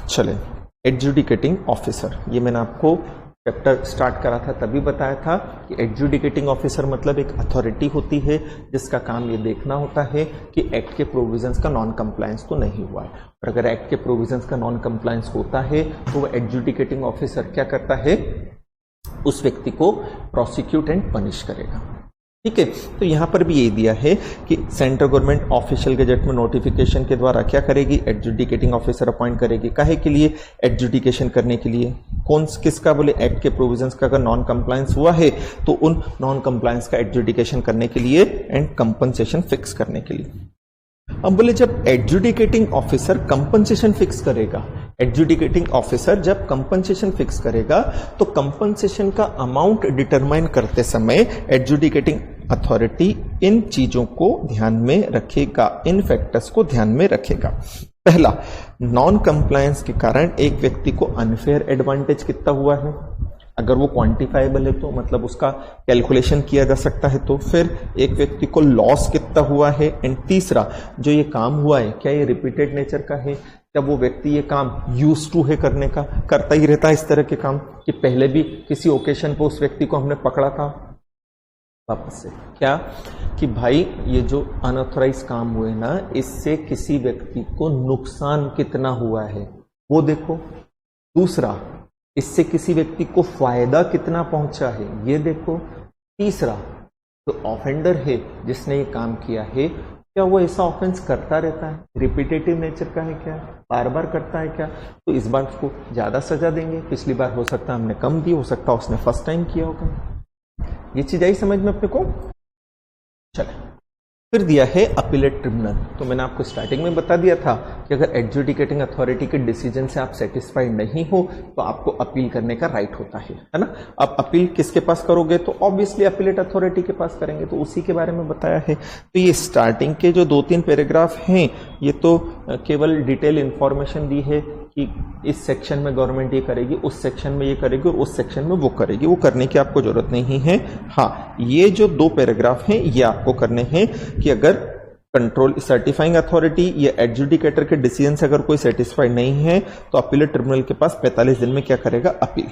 चले, एडजुडिकेटिंग ऑफिसर, ये मैंने आपको चैप्टर स्टार्ट करा था तभी बताया था कि एडजुडिकेटिंग ऑफिसर मतलब एक अथॉरिटी होती है जिसका काम ये देखना होता है कि एक्ट के प्रोविजंस का नॉन कंप्लायंस तो नहीं हुआ है। और अगर एक्ट के प्रोविजंस का नॉन कंप्लायंस होता है तो वो एडजुडिकेटिंग ऑफिसर क्या करता है? उस व्यक्ति को प्रोसिक्यूट एंड पनिश करेगा। ठीक है, तो यहां पर भी यही दिया है कि सेंट्रल गवर्नमेंट ऑफिशियल गजेट में नोटिफिकेशन के द्वारा क्या करेगी? एडजुडिकेटिंग ऑफिसर अपॉइंट करेगी। काहे के लिए? एडजुडिकेशन करने के लिए। कौन किसका? बोले एक्ट के प्रोविजंस का अगर नॉन कंप्लायंस हुआ है तो उन नॉन कंप्लायंस का एडजुडिकेशन करने के लिए एंड कंपनसेशन फिक्स करने के लिए। अब बोले जब एडजुडिकेटिंग ऑफिसर कंपनसेशन फिक्स करेगा, एडजुडिकेटिंग ऑफिसर जब कंपनसेशन फिक्स करेगा तो कंपनसेशन का अमाउंट डिटरमाइन करते समय एडजुडिकेटिंग अथॉरिटी इन चीजों को ध्यान में रखेगा, इन फैक्टर्स को ध्यान में रखेगा। पहला, नॉन कंप्लायंस के कारण एक व्यक्ति को अनफेयर एडवांटेज कितना हुआ है, अगर वो क्वांटिफाइबल है तो मतलब उसका कैलकुलेशन किया जा सकता है। तो फिर एक व्यक्ति को लॉस कितना हुआ है, एंड तीसरा, जो ये काम हुआ है क्या ये रिपीटेड नेचर का है, क्या वो व्यक्ति ये काम यूज टू है करने का, करता ही रहता है इस तरह के काम, कि पहले भी किसी ओकेशन पर उस व्यक्ति को हमने पकड़ा था। वापस से क्या कि भाई ये जो अनऑथराइज काम हुए ना, इससे किसी व्यक्ति को नुकसान कितना हुआ है वो देखो। दूसरा, इससे किसी व्यक्ति को फायदा कितना पहुंचा है ये देखो। तीसरा, जो ऑफेंडर है जिसने ये काम किया है, क्या वो ऐसा ऑफेंस करता रहता है, रिपीटेटिव नेचर का है क्या, बार बार करता है क्या, तो इस बार उसको ज्यादा सजा देंगे। पिछली बार हो सकता है हमने कम दी, हो सकता है उसने फर्स्ट टाइम किया होगा। ये चीज आई समझ में अपने को? चले, फिर दिया है अपीलेट ट्रिब्यूनल। तो मैंने आपको स्टार्टिंग में बता दिया था कि अगर एडजुडिकेटिंग अथॉरिटी के डिसीजन से आप सेटिस्फाइड नहीं हो तो आपको अपील करने का राइट होता है ना। आप अपील किसके पास करोगे, तो ऑब्वियसली अपीलेट अथॉरिटी के पास करेंगे, तो उसी के बारे में बताया है। तो ये स्टार्टिंग के जो 2-3 पैराग्राफ हैं ये तो केवल डिटेल इंफॉर्मेशन दी है कि इस सेक्शन में गवर्नमेंट ये करेगी, उस सेक्शन में ये करेगी और उस सेक्शन में वो करेगी, वो करने की आपको जरूरत नहीं है। हाँ, ये जो 2 पैराग्राफ हैं ये आपको करने हैं कि अगर कंट्रोल सर्टिफाइंग अथॉरिटी या एडजुडिकेटर के डिसीजन से अगर कोई सेटिस्फाइड नहीं है तो अपीलेट ट्रिब्यूनल के पास 45 दिन में क्या करेगा, अपील।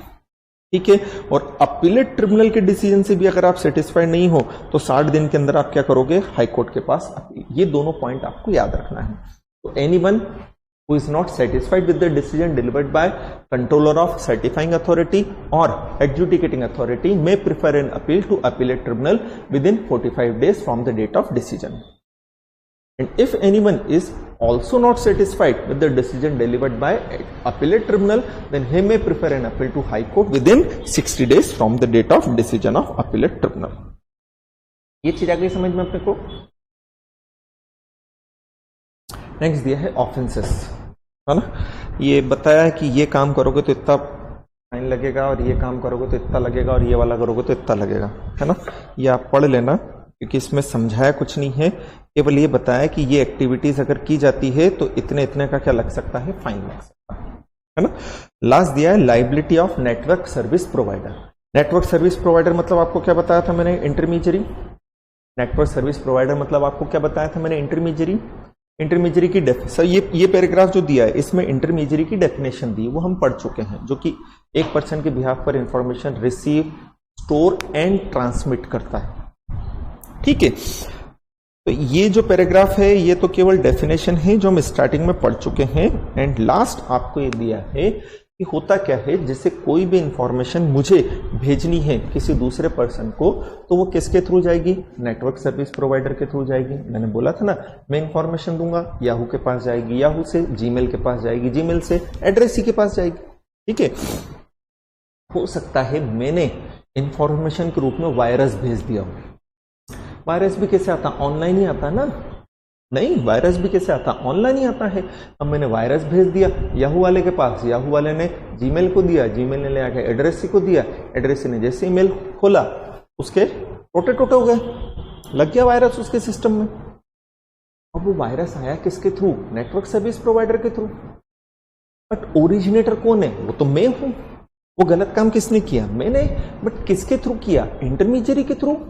ठीक है, और अपीलेट ट्रिब्यूनल के डिसीजन से भी अगर आप सेटिस्फाइड नहीं हो तो 60 दिन के अंदर आप क्या करोगे, हाई कोर्ट के पास अपील। ये दोनों पॉइंट आपको याद रखना है। तो anyone who is not satisfied with the decision delivered by controller of certifying authority or adjudicating authority may prefer an appeal to appellate tribunal within 45 days from the date of decision. And if anyone is also not satisfied with the decision delivered by appellate tribunal, then he may prefer an appeal to high court within 60 days from the date of decision of appellate tribunal. ये चीज आ गई समझ में अपने को। Next दिया है offences, है ना। ये बताया है कि ये काम करोगे तो इतना फाइन लगेगा और ये काम करोगे तो इतना लगेगा और ये वाला करोगे तो इतना लगेगा, है ना। ये आप पढ़ लेना क्योंकि इसमें समझाया कुछ नहीं है, केवल ये बताया कि ये एक्टिविटीज अगर की जाती है तो इतने इतने का क्या लग सकता है, फाइन लग सकता है ना। लास्ट दिया है liability of network service provider. Network service provider मतलब आपको क्या बताया था मैंने, इंटरमीडियरी। नेटवर्क सर्विस प्रोवाइडर मतलब आपको क्या बताया था मैंने, इंटरमीडियरी। इंटरमीडियरी की सर ये पैराग्राफ जो दिया है इसमें इंटरमीडियरी की डेफिनेशन दी, वो हम पढ़ चुके हैं, जो कि एक पर्सन के बिहाफ पर information receive, store and transmit करता है। ठीक है, तो ये जो पैराग्राफ है ये तो केवल डेफिनेशन है जो हम स्टार्टिंग में पढ़ चुके हैं। एंड लास्ट आपको ये दिया है कि होता क्या है, जैसे कोई भी इंफॉर्मेशन मुझे भेजनी है किसी दूसरे पर्सन को तो वो किसके थ्रू जाएगी, नेटवर्क सर्विस प्रोवाइडर के थ्रू जाएगी। मैंने बोला था ना, मैं इंफॉर्मेशन दूंगा याहू के पास जाएगी, याहू से जीमेल के पास जाएगी, जीमेल से एड्रेस ही के पास जाएगी। ठीक है, हो सकता है मैंने इंफॉर्मेशन के रूप में वायरस भेज दिया हो। वायरस भी कैसे आता, ऑनलाइन ही आता ना। नहीं, वायरस भी कैसे आता, ऑनलाइन ही आता है। अब मैंने वायरस भेज दिया याहू वाले के पास, याहू वाले ने जीमेल को दिया, जीमेल ने ले आके एड्रेस को दिया, एड्रेस ने जैसे ईमेल खोला उसके टोटे टोटे हो गए, लग गया वायरस उसके सिस्टम में। अब वो वायरस आया किसके थ्रू, नेटवर्क सर्विस प्रोवाइडर के थ्रू। बट ओरिजिनेटर कौन है, वो तो मैं हूं। वो गलत काम किसने किया, मैंने। बट किसके थ्रू किया, इंटरमीडियरी के थ्रू।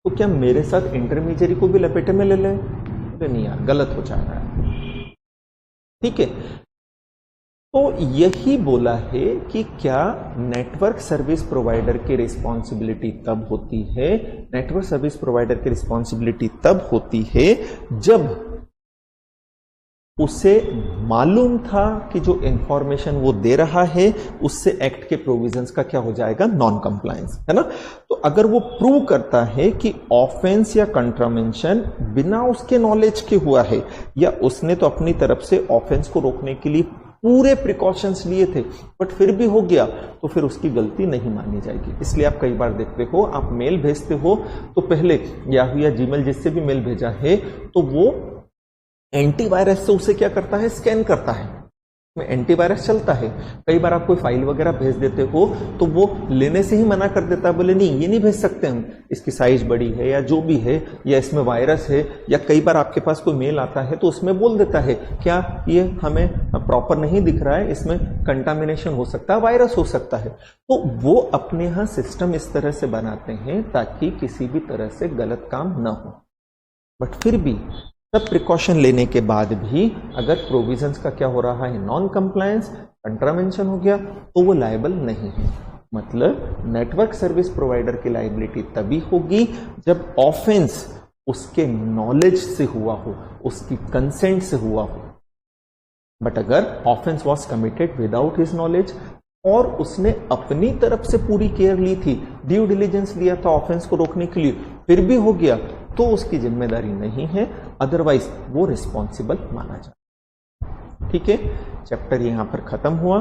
तो क्या मेरे साथ इंटरमीडियरी को भी लपेटे में ले लें, तो नहीं यार, गलत हो जा रहा है। ठीक है, तो यही बोला है कि क्या नेटवर्क सर्विस प्रोवाइडर की रिस्पॉन्सिबिलिटी तब होती है, नेटवर्क सर्विस प्रोवाइडर की रिस्पॉन्सिबिलिटी तब होती है जब उसे मालूम था कि जो इंफॉर्मेशन वो दे रहा है उससे एक्ट के प्रोविजंस का क्या हो जाएगा, नॉन कंप्लायंस, है ना। तो अगर वो प्रूव करता है कि ऑफेंस या कंट्रावेंशन बिना उसके नॉलेज के हुआ है, या उसने तो अपनी तरफ से ऑफेंस को रोकने के लिए पूरे प्रिकॉशंस लिए थे बट फिर भी हो गया, तो फिर उसकी गलती नहीं मानी जाएगी। इसलिए आप कई बार देखते हो, आप मेल भेजते हो तो पहले याहू या जीमेल जिससे भी मेल भेजा है तो वो एंटीवायरस से उसे क्या करता है, स्कैन करता है, में एंटीवायरस चलता है। कई बार आप कोई फाइल वगैरह भेज देते हो तो वो लेने से ही मना कर देता है, बोले नहीं ये नहीं भेज सकते हम, इसकी साइज बड़ी है या जो भी है, या इसमें वायरस है। या कई बार आपके पास कोई मेल आता है तो उसमें बोल देता है क्या ये हमें प्रॉपर नहीं दिख रहा है, इसमें कंटामिनेशन हो सकता है, वायरस हो सकता है। तो वो अपने यहां सिस्टम इस तरह से बनाते हैं ताकि किसी भी तरह से गलत काम ना हो। बट फिर भी सब प्रिकॉशन लेने के बाद भी अगर प्रोविजंस का क्या हो रहा है, नॉन कंप्लायंस, कंट्रावेंशन हो गया, तो वो लायबल नहीं है। मतलब नेटवर्क सर्विस प्रोवाइडर की लायबिलिटी तभी होगी जब ऑफेंस उसके नॉलेज से हुआ हो, उसकी कंसेंट से हुआ हो। बट अगर offence was committed without his knowledge और उसने अपनी तरफ से पूरी केयर ली थी, ड्यू डिलिजेंस लिया था ऑफेंस को रोकने के लिए, फिर भी हो गया, तो उसकी जिम्मेदारी नहीं है, अदरवाइज वो रिस्पॉन्सिबल माना जाए। ठीक है, चैप्टर यहां पर खत्म हुआ।